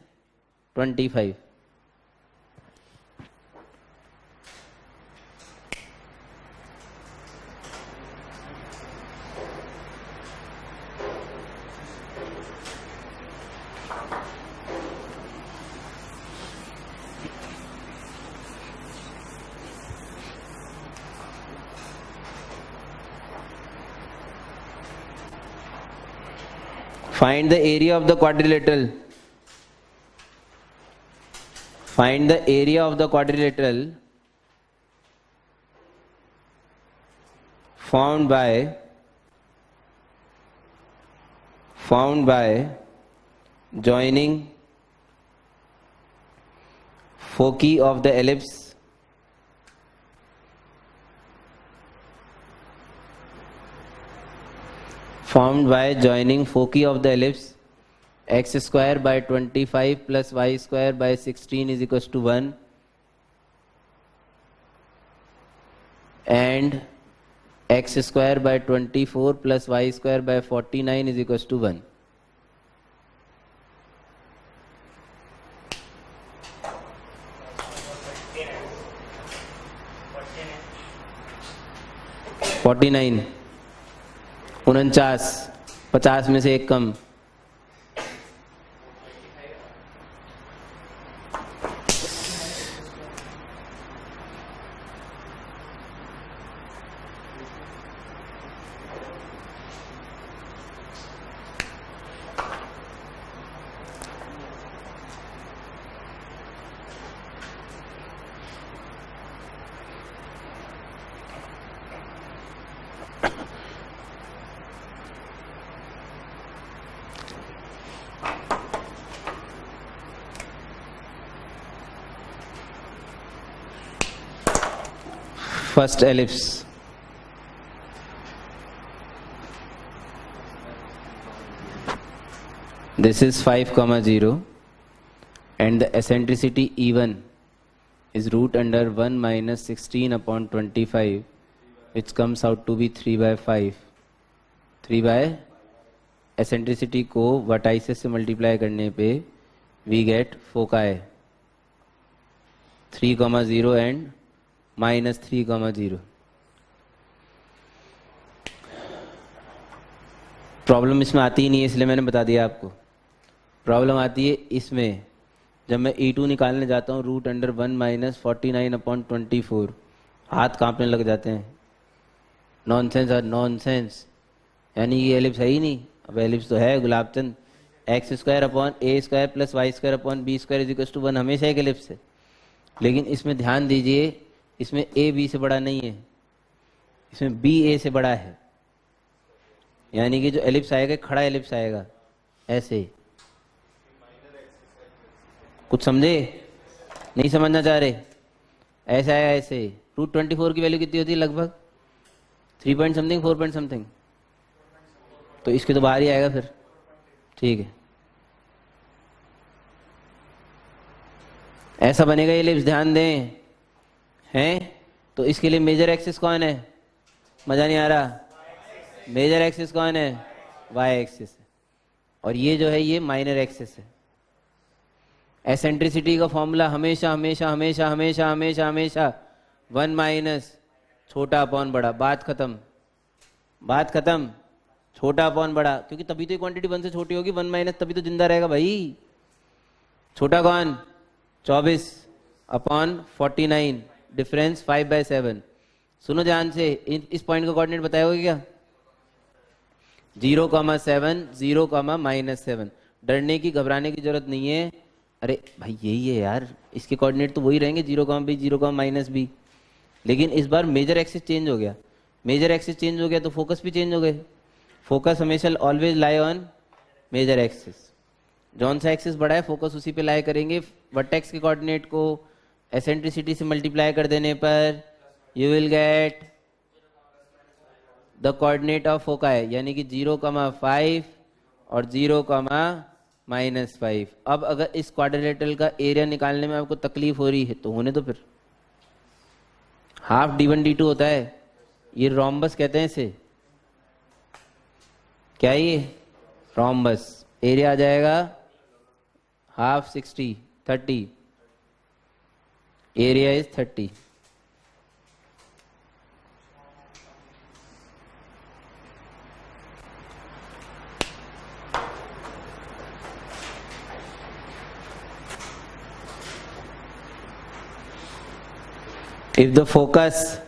25। Find the area of the quadrilateral. Find the area of the quadrilateral formed by joining foci of the ellipse x square by 25 plus y square by 16 is equals to 1, and x square by 24 plus y square by 49 is equals to 1. $49, 49, 50 में से एक कम। First ellipse, this is 5,0 and the eccentricity E1 is root under 1 minus 16 upon 25, which comes out to be 3/5. 3/5 eccentricity को vertices से multiply करने पे we get foci 3,0 and -3,0। Problem इसमें आती ही नहीं है, इसलिए मैंने बता दिया आपको। प्रॉब्लम आती है इसमें जब मैं E2 निकालने जाता हूँ √1 - 49/24, हाथ कांपने लग जाते हैं। नॉनसेंस और नॉनसेंस, यानी ये एलिप्स है ही नहीं। अब एलिप्स तो है Gulabchand, x² / a² + y² / b² = 1 हमेशा एक एलिप्स है। लेकिन इसमें ध्यान दीजिए, इसमें a b से बड़ा नहीं है, इसमें b a से बड़ा है। यानी कि जो एलिप्स आएगा खड़ा एलिप्स आएगा ऐसे। कुछ समझे? नहीं समझना चाह रहे? ऐसा आएगा ऐसे। √24 की वैल्यू कितनी होती है? लगभग 3 पॉइंट समथिंग, 4 पॉइंट समथिंग। तो इसके तो बाहर ही आएगा फिर। ठीक है, ऐसा बनेगा ये एलिप्स, ध्यान दें। हैं तो इसके लिए मेजर एक्सिस कौन है? मजा नहीं आ रहा? मेजर एक्सिस कौन है? वाई एक्सिस है। और ये जो है ये माइनर एक्सिस है। एसेंट्रिसिटी का फॉर्मूला हमेशा हमेशा हमेशा हमेशा हमेशा हमेशा 1 - छोटा अपॉन बड़ा। बात खत्म, बात खत्म। छोटा अपॉन बड़ा, क्योंकि तभी तो ये क्वांटिटी 1 से छोटी होगी। 1 - तभी तो जिंदा रहेगा भाई। छोटा कौन? 24/49, डिफरेंस 5/7। सुनो ध्यान से, इस पॉइंट का कोऑर्डिनेट बताया होगा क्या? 0,7, 0, -7। डरने की, घबराने की जरूरत नहीं है। अरे भाई यही है यार, इसके कोऑर्डिनेट तो वही रहेंगे, 0, b, 0, -b। लेकिन इस बार मेजर एक्सिस चेंज हो गया। मेजर एक्सिस चेंज हो गया तो फोकस भी चेंज हो गए। फोकस हमेशा always lie on major axis. जौन सा एक्सिस बड़ा है फोकस उसी पे लाई करेंगे। वर्टेक्स के कोऑर्डिनेट को एसेंट्रिसिटी से मल्टीप्लाई कर देने पर you will get the coordinate of foci, यानी कि 0,5 और 0,-5। अब अगर इस क्वाड्रिलेटरल का एरिया निकालने में आपको तकलीफ हो रही है तो होने दो फिर। हाफ d1 d2 होता है, ये रोम्बस कहते हैं इसे। क्या ये? रोम्बस। एरिया आ जाएगा half 60, 30। Area is 30। If the focus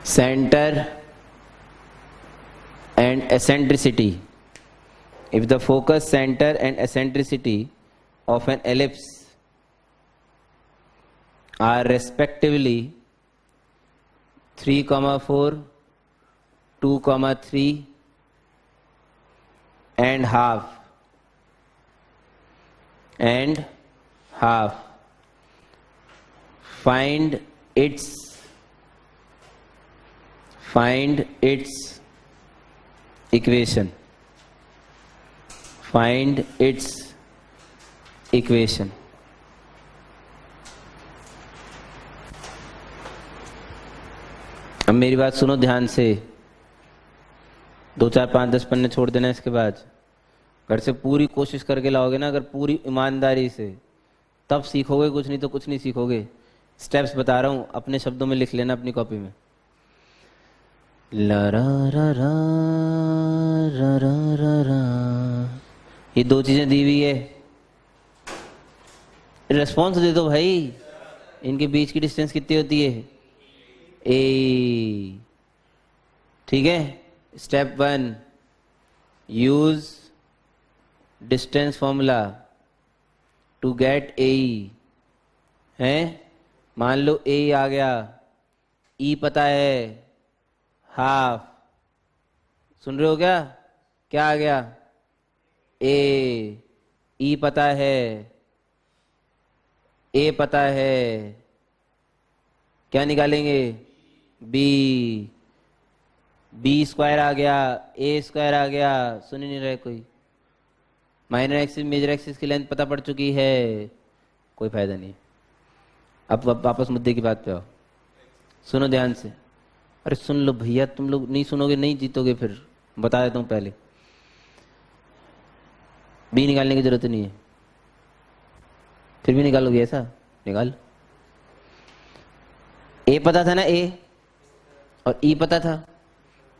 center and eccentricity, if the focus center and eccentricity of an ellipse are respectively 3,4, 2,3 and half, find its equation. Find its equation. अब मेरी बात सुनो ध्यान से। 2, 4, 5, 10 पन्ने छोड़ देना। इसके बाद घर से पूरी कोशिश करके लाओगे ना, अगर पूरी ईमानदारी से, तब सीखोगे। कुछ नहीं तो कुछ नहीं सीखोगे। स्टेप्स बता रहा हूं, अपने शब्दों में लिख लेना अपनी कॉपी में। ला रा रा रा रा रा रा रा। ये 2 चीजें दी हुई है, रिस्पॉन्स दे दो भाई। इनके बीच की डिस्टेंस कितनी होती है? ए। ठीक है। Step 1, use distance formula to get A. है, मान लो ए आ गया, ई पता है हाफ। सुन रहे हो क्या? क्या आ गया? ए। ई पता है, ए पता है, क्या निकालेंगे? बी। बी स्क्वायर आ गया, ए स्क्वायर आ गया। सुन ही नहीं रहे कोई? माइनर एक्सिस मेजर एक्सिस की लेंथ पता पड़ चुकी है, कोई फायदा नहीं। अब वापस मुद्दे की बात पे आओ। सुनो ध्यान से, अरे सुन लो भैया, तुम लोग नहीं सुनोगे नहीं जीतोगे, फिर बता देता हूं पहले, बी निकालने की जरूरत नहीं है, फिर भी निकालोगे ऐसा, निकाल। ए पता था ना, ए और ई पता था,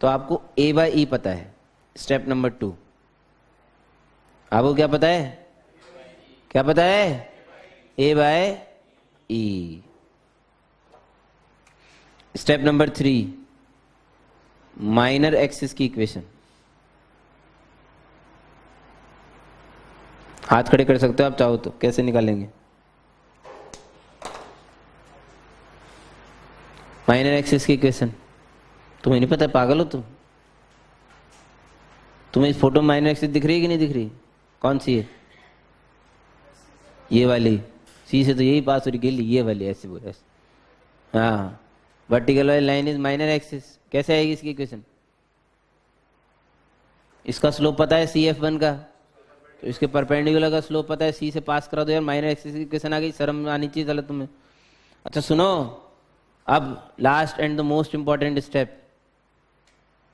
तो आपको ए बाय ई पता है, स्टेप नंबर 2। आपको क्या पता है, क्या पता है, ए बाय ई। स्टेप नंबर 3, माइनर एक्सिस की इक्वेशन। हाथ खड़े कर सकते हो आप चाहो तो, कैसे निकालेंगे माइनर एक्सिस की इक्वेशन? तुम्हें नहीं पता, पागल हो तुम? तुम्हें इस फोटो में माइनर एक्सिस दिख रही है कि नहीं दिख रही? कौन सी है? ये वाली। सी से तो यही पास हो रही गेली, ये वाली ऐसे बोले ऐसे। हाँ, वर्टिकल वाली लाइन इज माइनर एक्सिस। कैसे आएगी इसकी इक्वेशन? इसका स्लोप पता है CF1 का, तो इसके परपेंडिकुलर का स्लोप पता है, सी से पास करा दो यार, माइनर एक्सिस की इक्वेशन आ गई। शर्म आनी चाहिए चलो तुम्हें। अच्छा सुनो, अब last and the most important step,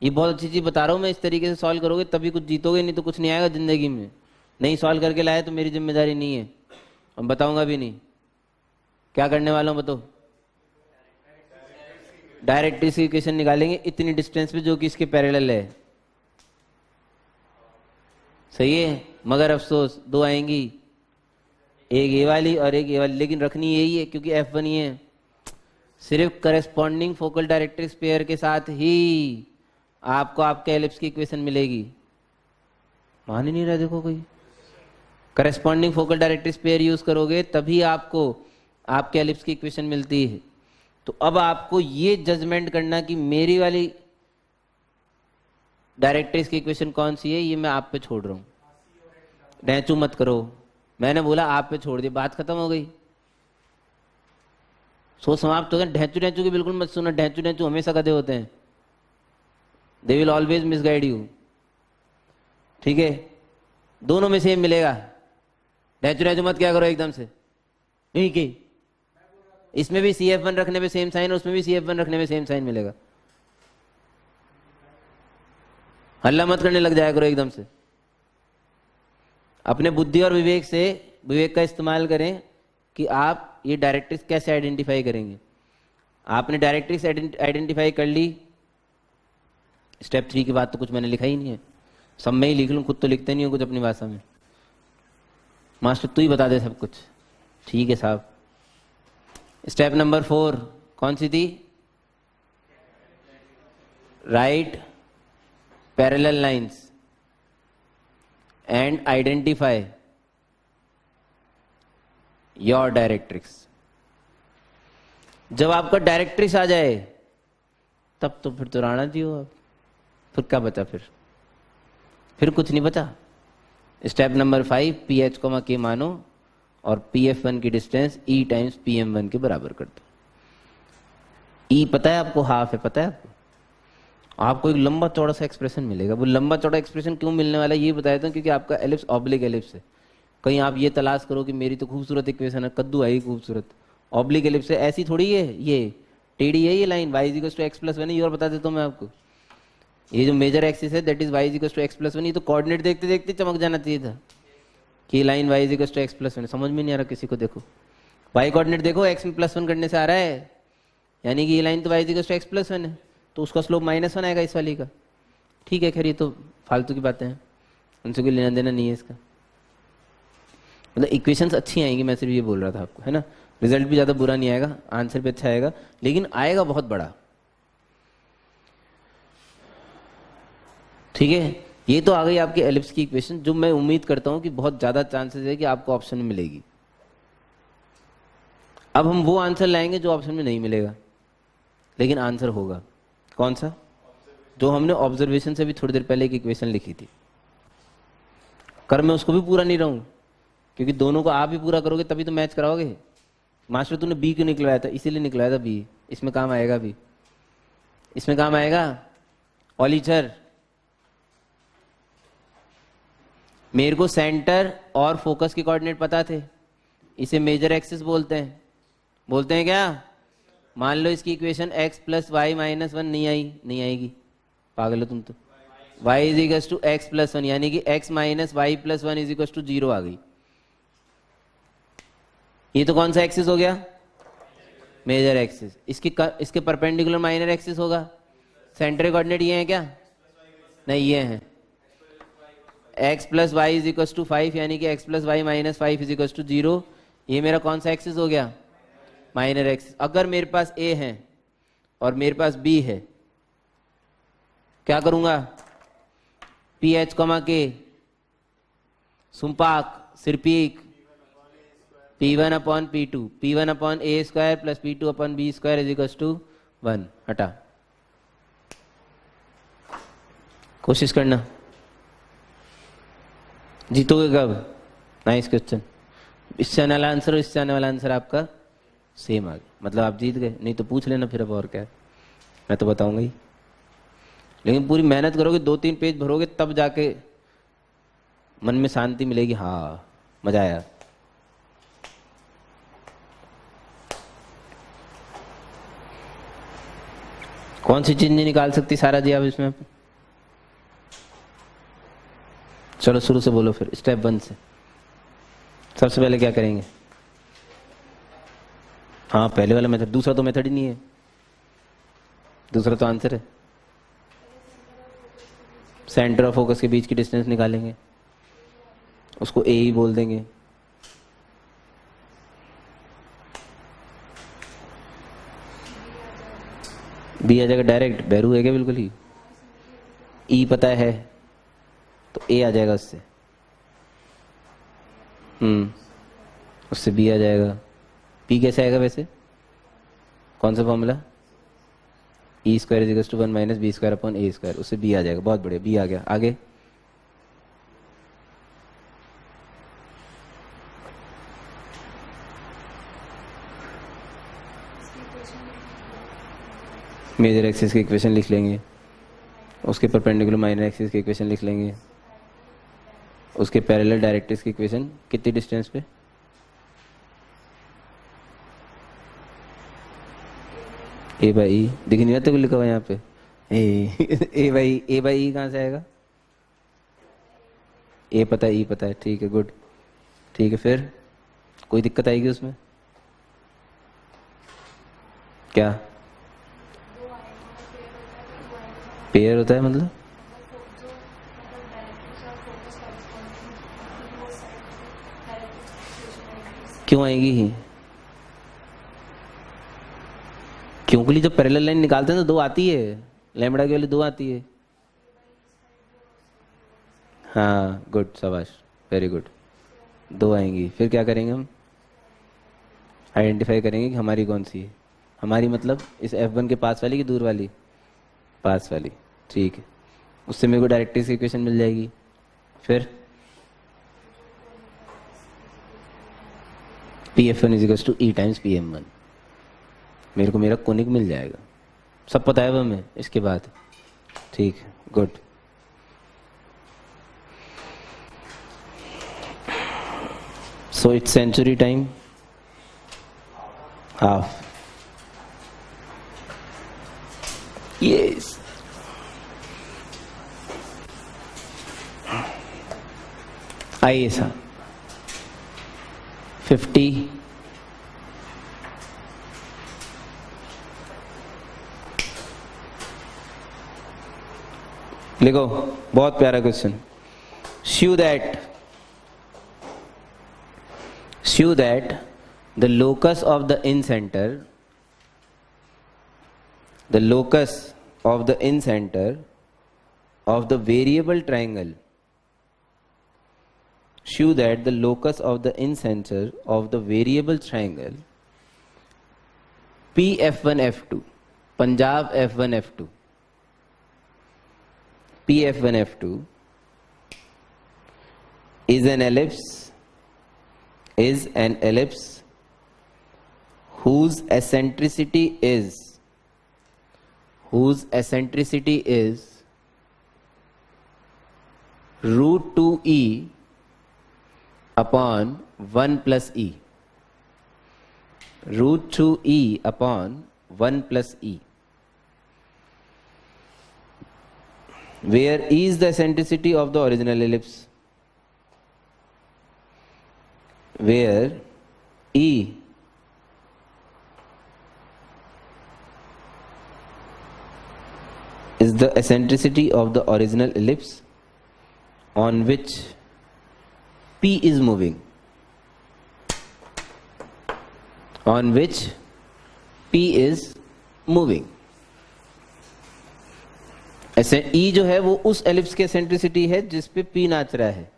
ये बहुत अच्छी चीज बता रहा हूं मैं, इस तरीके से सॉल्व करोगे तभी कुछ जीतोगे, नहीं तो कुछ नहीं आएगा जिंदगी में। नहीं सॉल्व करके लाए तो मेरी जिम्मेदारी नहीं है और बताऊंगा भी नहीं। क्या करने वाला हूं बताओ? डायरेक्ट्रिक्स की इक्वेशन निकालेंगे इतनी डिस्टेंस पे जो कि इसके पैरेलल है। सही है, मगर अफसोस दो आएंगी, एक ये वाली और एक ये वाली, लेकिन रखनी यही है क्योंकि F1 ही है। सिर्फ करेस्पॉन्डिंग फोकल डायरेक्ट्रिक्स पेयर के साथ ही आपको आपके एलिप्स की इक्वेशन मिलेगी। मान ही नहीं रहा देखो कोई। Corresponding focal directrix pair use करोगे तभी आपको आपके एलिप्स की इक्वेशन मिलती है। तो अब आपको ये जजमेंट करना कि मेरी वाली डायरेक्ट्रिक्स की इक्वेशन कौन सी है, ये मैं आप पे छोड़ रहा हूं। ढैंचू मत करो, मैंने बोला आप पे छोड़ दी, बात खत्म हो गई, सोच समाप्त हो गया। ढैंचू ढैंचू की बिल्कुल मत सुनो, ढैंचू ढैंचू हमेशा गधे होते हैं, they will always misguide you. ठीक है, दोनों में सेम मिलेगा। ढैंचू ढैंचू मत क्या करो एकदम से, ठीक है। इसमें भी CF1 रखने में सेम साइन, उसमें भी CF1 रखने में सेम साइन मिलेगा। हल्ला मत करने लग जाया करो एकदम से। अपने बुद्धि और विवेक का इस्तेमाल करें कि आप ये डायरेक्ट्रिक्स कैसे आइडेंटिफाई करेंगे। आपने डायरेक्ट्रिक्स आइडेंटिफाई कर ली, स्टेप 3 की बात तो कुछ मैंने लिखा ही नहीं है, सब मैं ही लिख लूं, खुद तो लिखते नहीं हूं कुछ अपनी भाषा में। मास्टर तू ही बता दे सब कुछ, ठीक है साहब। स्टेप नंबर 4 कौन सी थी? Right parallel lines and identify your directrix. जब आपका डायरेक्ट्रिक्स आ जाए तब तो फिर तो राणा जी हो आप, फिर क्या बचा? फिर कुछ नहीं बचा। स्टेप नंबर 5, PH, K मानो और PF1 की डिस्टेंस E टाइम्स PM1 के बराबर कर दो। E पता है आपको, हाफ है, पता है आपको। आपको एक लंबा चौड़ा सा एक्सप्रेशन मिलेगा। वो लंबा चौड़ा एक्सप्रेशन क्यों मिलने वाला है ये बताया था, क्योंकि आपका एलिप्स ऑब्लिक एलिप्स है। कहीं आप ये तलाश करो कि मेरी तो खूबसूरत इक्वेशन है, कद्दू आई खूबसूरत, ऑब्लिक एलिप्स है, ऐसी थोड़ी है, ये टेढ़ी है ये लाइन, y = x+1 है। ये और बता देता हूँ मैं आपको, ये जो मेजर एक्सिस है दैट इज y = x+1। ये तो कोऑर्डिनेट देखते देखते चमक जाना चाहिए था कि लाइन y = x+1। समझ में नहीं आ रहा किसी को? देखो y कोऑर्डिनेट देखो, x+1 करने से आ रहा है, यानी कि ये लाइन तो y = x+1 है, तो उसका स्लोप -1 आएगा इस वाली का। ठीक है, खैर ये तो फालतू की बातें हैं, उनसे कोई लेना देना नहीं है इसका। मतलब इक्वेशंस अच्छी आएंगी, मैं सिर्फ ये बोल रहा था आपको, है ना। रिजल्ट भी ज़्यादा बुरा नहीं आएगा, आंसर भी अच्छा आएगा, लेकिन आएगा बहुत बड़ा। ठीक है, ये तो आ गई आपकी एलिप्स की इक्वेशन, जो मैं उम्मीद करता हूं कि बहुत ज़्यादा चांसेस है कि आपको ऑप्शन में मिलेगी। अब हम वो आंसर लाएंगे जो ऑप्शन में नहीं मिलेगा, लेकिन आंसर होगा। कौन सा? जो हमने ऑब्जर्वेशन से भी थोड़ी देर पहले एक इक्वेशन लिखी थी। कर मैं उसको भी पूरा नहीं रहूं, क्योंकि दोनों को आप भी पूरा करोगे तभी तो मैच कराओगे। मास्टर तूने बी क्यों निकलवाया था? इसीलिए निकलवाया था बी, इसमें काम आएगा भी, इसमें काम आएगा। ऑलीचर, मेरे को सेंटर और फोकस के कोऑर्डिनेट पता थे, इसे मेजर एक्सिस बोलते हैं। बोलते हैं क्या? मान लो इसकी equation x plus y minus one नहीं आई, नहीं आएगी, पागल हो तुम तो। y is equal to x plus one, यानी कि x minus y plus one is equal to 0 आ गई। ये तो कौन सा एक्सिस हो गया? Major axis. इसके परपेंडिकुलर माइनर एक्सिस होगा। सेंटर कोऑर्डिनेट ये है क्या? नहीं, ये है x plus y is equal to 5, यानी कि x plus y minus 5 is equal to 0। ये मेरा कौन सा एक्सिस हो गया? Minor axis. अगर मेरे पास a है और मेरे पास b है, क्या करूंगा? पी एच कमा के सुम्पाक सिरपीक P1 upon P2, P1 upon A square plus P2 upon B square is equal to 1। हटा, कोशिश करना, जीतोगे कब? Nice question. इससे आने वाला आंसर और इससे आने वाला आंसर आपका सेम आ गया, मतलब आप जीत गए। नहीं तो पूछ लेना फिर, अब और क्या है, मैं तो बताऊंगा ही। लेकिन पूरी मेहनत करोगे, 2-3 पेज भरोगे, तब जाके मन में शांति मिलेगी। हाँ, मजा आया। कौन सी चीज नहीं निकाल सकती सारा जी आप इसमें? चलो शुरू से बोलो, फिर स्टेप 1 से। सबसे पहले क्या करेंगे? हाँ, पहले वाला मेथड। दूसरा तो मेथड ही नहीं है, दूसरा तो आंसर है। सेंटर ऑफ फोकस के बीच की डिस्टेंस निकालेंगे, उसको ए ही बोल देंगे। बी आ जाएगा डायरेक्ट, बैरू है क्या? बिल्कुल ही। ई पता है तो ए आ जाएगा उससे, उससे बी आ जाएगा। पी कैसे आएगा वैसे? कौन सा formula? E square is equal to 1 minus B square upon A square, उससे बी आ जाएगा। बहुत बढ़िया, बी आ गया। आगे मेजर एक्सिस की इक्वेशन लिख लेंगे, उसके परपेंडिकुलर माइनर एक्सिस की इक्वेशन लिख लेंगे, उसके पैरेलल डायरेक्ट्रिक्स की इक्वेशन कितनी डिस्टेंस पे? ए बाई ई दिख नहीं रहा तेरे को लिखा हुआ यहाँ पे? ए बाई ई कहाँ से आएगा? ए पता है, ई पता है, ठीक है, गुड। ठीक है, फिर कोई दिक्कत आएगी उसमें? क्या पेयर होता है? मतलब क्यों आएगी ही? क्यों के लिए जब पैरेलल लाइन निकालते हैं तो 2 आती है, लैम्बडा के लिए 2 आती है। हाँ, गुड, शाबाश, वेरी गुड, 2 आएंगी। फिर क्या करेंगे हम? आइडेंटिफाई करेंगे कि हमारी कौन सी है। हमारी मतलब इस F1 के पास वाली कि दूर वाली? पास वाली, ठीक है। उससे मेरे को डायरेक्ट्रिक्स की इक्वेशन मिल जाएगी। फिर PF1 is equal to E times PM1, मेरे को मेरा कोनिक मिल जाएगा। सब पता है वो हमें इसके बाद, ठीक है, good. So it's century time half. Yes, आइए साहब, 50 लिखो। बहुत प्यारा क्वेश्चन। Shew that the locus of the incenter of the variable triangle, shew that the locus of the incenter of the variable triangle PF1 F2, Punjab F1 F2, PF1 F2 is an ellipse whose eccentricity is root 2e upon 1 plus e. Root 2e upon 1 plus e, where e is the eccentricity of the original ellipse, where e is the eccentricity of the original ellipse on which p is moving, on which p is moving. E जो है वो उस ellipse की eccentricity है जिस पे p नाच रहा है,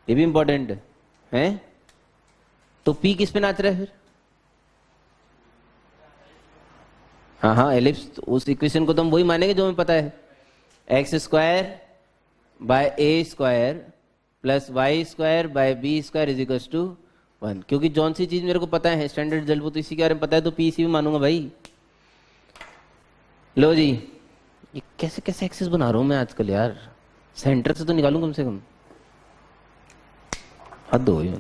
ये भी इंपॉर्टेंट है। तो p किस पे नाच रहा है फिर? हाँ, एलिप्स, तो उस इक्वेशन को तो हम वही मानेंगे जो हमें पता है, x square by A square plus Y square by B square is equal to 1। क्योंकि जौन सी चीज मेरे को पता है स्टैंडर्ड रिजल्ट, वो तो इसी के बारे में पता है, तो पी इसी में मानूंगा भाई। लो जी, ये कैसे कैसे एक्सेस बना रहा हूं मैं आजकल यार, सेंटर से तो निकालूं कम से कम, हद हो गई।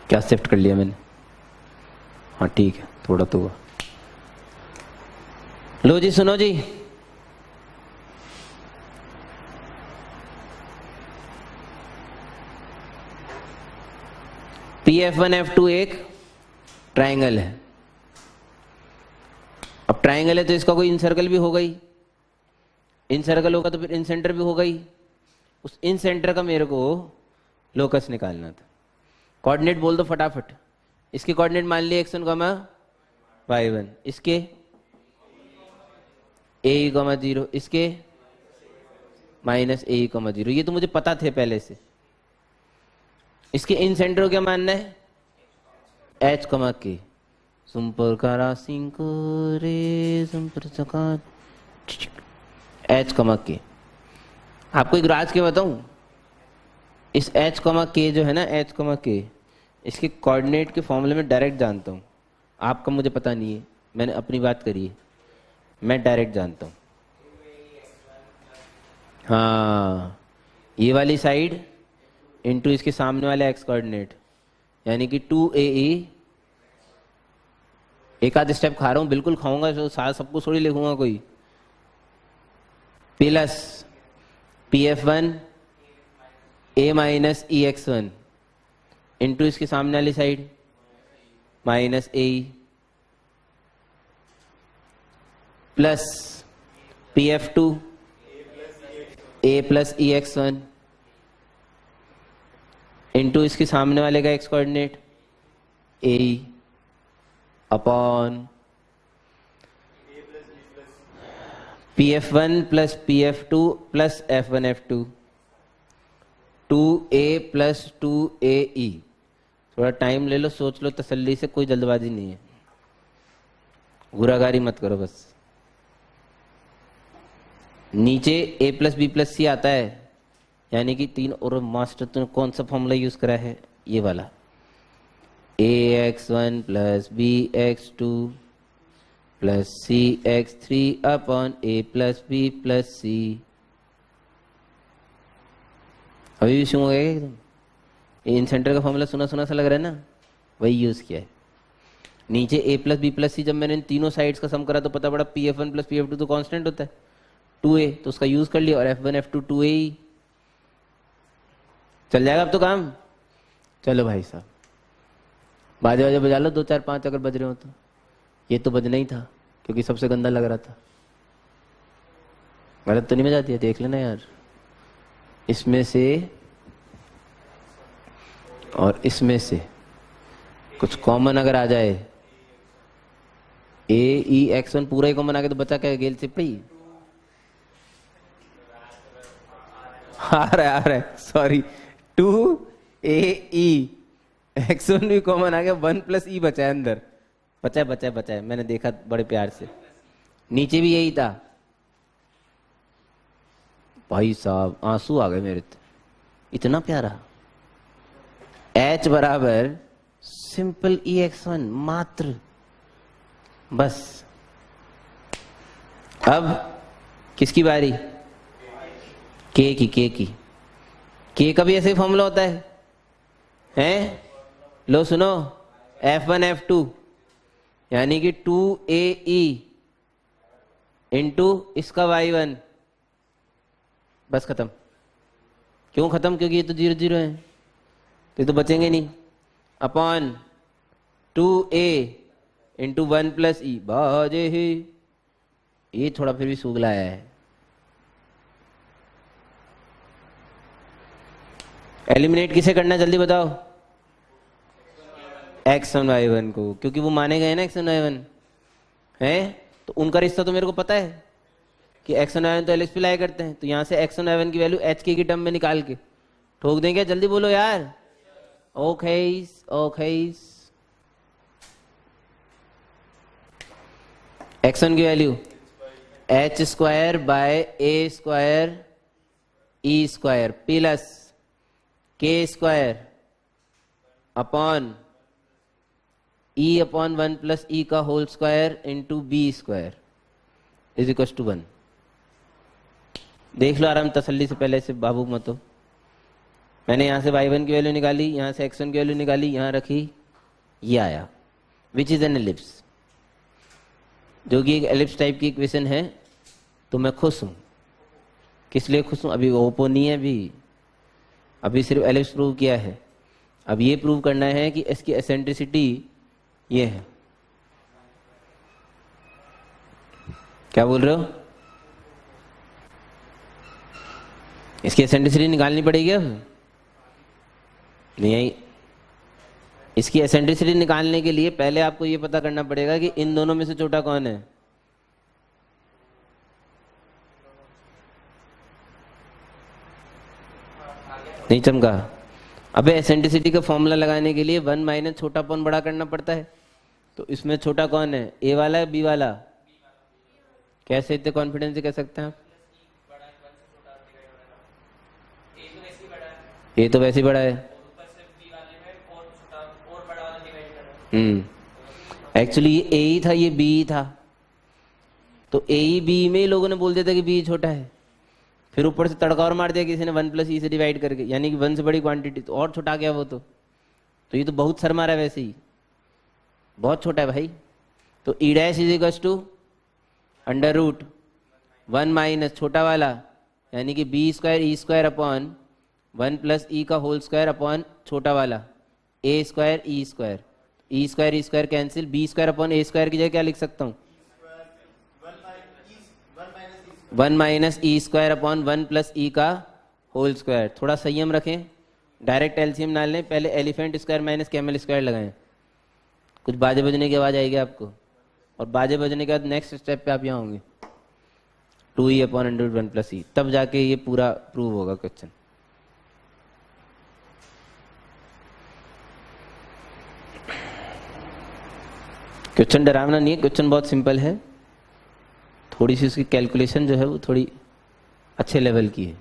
क्या शिफ्ट कर लिया मैंने? हाँ ठीक है, थोड़ा तो हुआ। लो जी सुनो जी, PF1 F2 एक ट्राइंगल है। अब ट्राइंगल है तो इसका कोई इन सर्कल भी होगा ही, इन सर्कल होगा तो फिर इन सेंटर भी होगा ही। उस इन सेंटर का मेरे को लोकस निकालना था। कोऑर्डिनेट बोल दो फटाफट। इसके कोऑर्डिनेट मान लिए x1, y1, इसके a, 0, इसके माइनस a, 0। ये तो मुझे पता थे पहले से। इसके इन सेंटर को क्या मानना है? h, k। सुंपर सिंको रे सुंपर सकार h, k। आपको एक राज के बताऊं, इस h, k जो है ना, h, k, इसके कोऑर्डिनेट के फॉर्मूले में डायरेक्ट जानता हूं। आपका मुझे पता नहीं है, मैंने अपनी बात करी है, मैं डायरेक्ट जानता हूं। हाँ, ये वाली साइड इनटू इसके सामने वाले x कोऑर्डिनेट, यानी कि 2ae। एक आध स्टेप खा रहा हूं, बिल्कुल खाऊंगा, तो साथ सबको थोड़ी लिखूंगा कोई। Plus PF1 a minus EX1 into इसके सामने वाली side minus AE, plus PF2 a plus EX1 into इसके सामने वाले का x coordinate AE upon PF1 plus PF2 plus F1 F2 2a plus 2ae। थोड़ा टाइम ले लो, सोच लो तसल्ली से, कोई जल्दबाजी नहीं है, गुरागारी मत करो बस। नीचे a प्लस बी प्लस सी आता है, यानी कि 3। और मास्टर तूने कौन सा फॉर्मूला यूज करा है? ये वाला, ax1 plus bx2 plus cx3 upon a plus b plus c. अभी भी सुन गए एकदम? इन सेंटर का फॉर्मूला सुना सुना सा लग रहा है ना, वही यूज किया है। नीचे a प्लस बी प्लस सी, जब मैंने इन तीनों साइड्स का सम करा तो पता पड़ा PF1 प्लस PF2 तो कांस्टेंट होता है 2a, तो उसका यूज कर लिया, और F1 F2 2a। चल जाएगा अब तो काम। चलो भाई साहब, बाजे बाजे बजा लो, 2 4 5 अगर बज रहे हो तो। ये तो बजना ही था क्योंकि सबसे गंदा लग रहा था। गलत तो नहीं बजाती है, देख लेना यार। इसमें से और इसमें से कुछ कॉमन अगर आ जाए, AEX1 पूरा ही कॉमन आ गया तो बचा क्या? गेल से पड़ी आ रहा है, सॉरी, 2AEX1 भी कॉमन आ गया, 1 प्लस ई बचा है अंदर। बचा है, मैंने देखा बड़े प्यार से। नीचे भी यही था भाई साहब, आंसू आ गए मेरे तो, इतना प्यारा। H बराबर सिंपल EX1 मात्र, बस। अब किसकी बारी? K की। K का भी ऐसे फॉर्मूला होता है? लो सुनो, F1 F2 यानी कि 2AE इंटू इसका y1, बस खत्म। क्यों खत्म? क्योंकि ये तो 0 0 है, तो ये तो बचेंगे नहीं, अपॉन 2A इंटू 1 प्लस ई बाजे ही। ये थोड़ा फिर भी सूगला है। एलिमिनेट किसे करना है जल्दी बताओ? x1 y1 को, क्योंकि वो माने गए ना x1 y1 है, तो उनका रिश्ता तो मेरे को पता है कि x1 y1 तो एलएच पे लाया करते हैं, तो यहां से x1 y1 की वैल्यू hk की टर्म में निकाल के ठोक दें क्या? जल्दी बोलो यार। ओकेस ओकेस, x1 की value h square by a square e square plus k square upon e upon 1 plus e का whole square into b square is equal to 1। देख लो आराम तसल्ली से, पहले से बाबू मत हो। मैंने यहाँ से y1 की वैल्यू निकाली, यहाँ से x1 की वैल्यू निकाली, यहाँ रखी, ये आया विच इज एन एलिप्स, जो कि एक एलिप्स टाइप की इक्वेशन है। तो मैं खुश हूँ। किस लिए खुश हूँ? अभी ओपो नहीं है, अभी सिर्फ एलिप्स प्रूव किया है। अब ये प्रूव करना है कि इसकी एसेंट्रिसिटी ये है। क्या बोल रहे हो? इसकी एसेंट्रिसिटी निकालनी पड़ेगी अब नहीं आई। इसकी एसेंट्रिसिटी निकालने के लिए पहले आपको ये पता करना पड़ेगा कि इन दोनों में से छोटा कौन है। नहीं चमका? अबे एसेंट्रिसिटी का फॉर्मूला लगाने के लिए 1 माइनस छोटा अपॉन बड़ा करना पड़ता है। तो इसमें छोटा कौन है? ए वाला है बी वाला? कैसे इतने कॉन्फिडेंस से कह सकते हैं आप? ए तो वैसे ही बड़ा है। एक्चुअली ये ए ही था, ये बी ही था। तो ए ही बी में ही लोगों ने बोल दिया था कि बी छोटा है, फिर ऊपर से तड़का और मार दिया किसी ने 1 प्लस ई से डिवाइड करके, यानी कि 1 से बड़ी क्वांटिटी तो और छोटा गया वो। तो ये तो बहुत सर मारा है, वैसे ही बहुत छोटा है भाई। तो e dash is equal to under root 1 minus छोटा वाला यानी कि b square e square upon 1 plus e का होल स्क्वायर अपॉन छोटा वाला a square e square. E square cancel, b square upon A square की जगह क्या लिख सकता हूँ? 1 माइनस ई स्क्वायर अपॉन 1 प्लस ई का होल स्क्वायर। थोड़ा संयम रखें, डायरेक्ट एलसीएम ना लें, पहले elephant square minus camel square लगाएं। कुछ बाजे बजने की आवाज़ आएगी आपको, और बाजे बजने के बाद नेक्स्ट स्टेप पे आप यहाँ होंगे 2e upon under root 1 plus e, तब जाके ये पूरा प्रूव होगा क्वेश्चन। क्वेश्चन डरावना नहीं है, क्वेश्चन बहुत सिंपल है। थोड़ी सी उसकी कैलकुलेशन जो है वो थोड़ी अच्छे लेवल की है।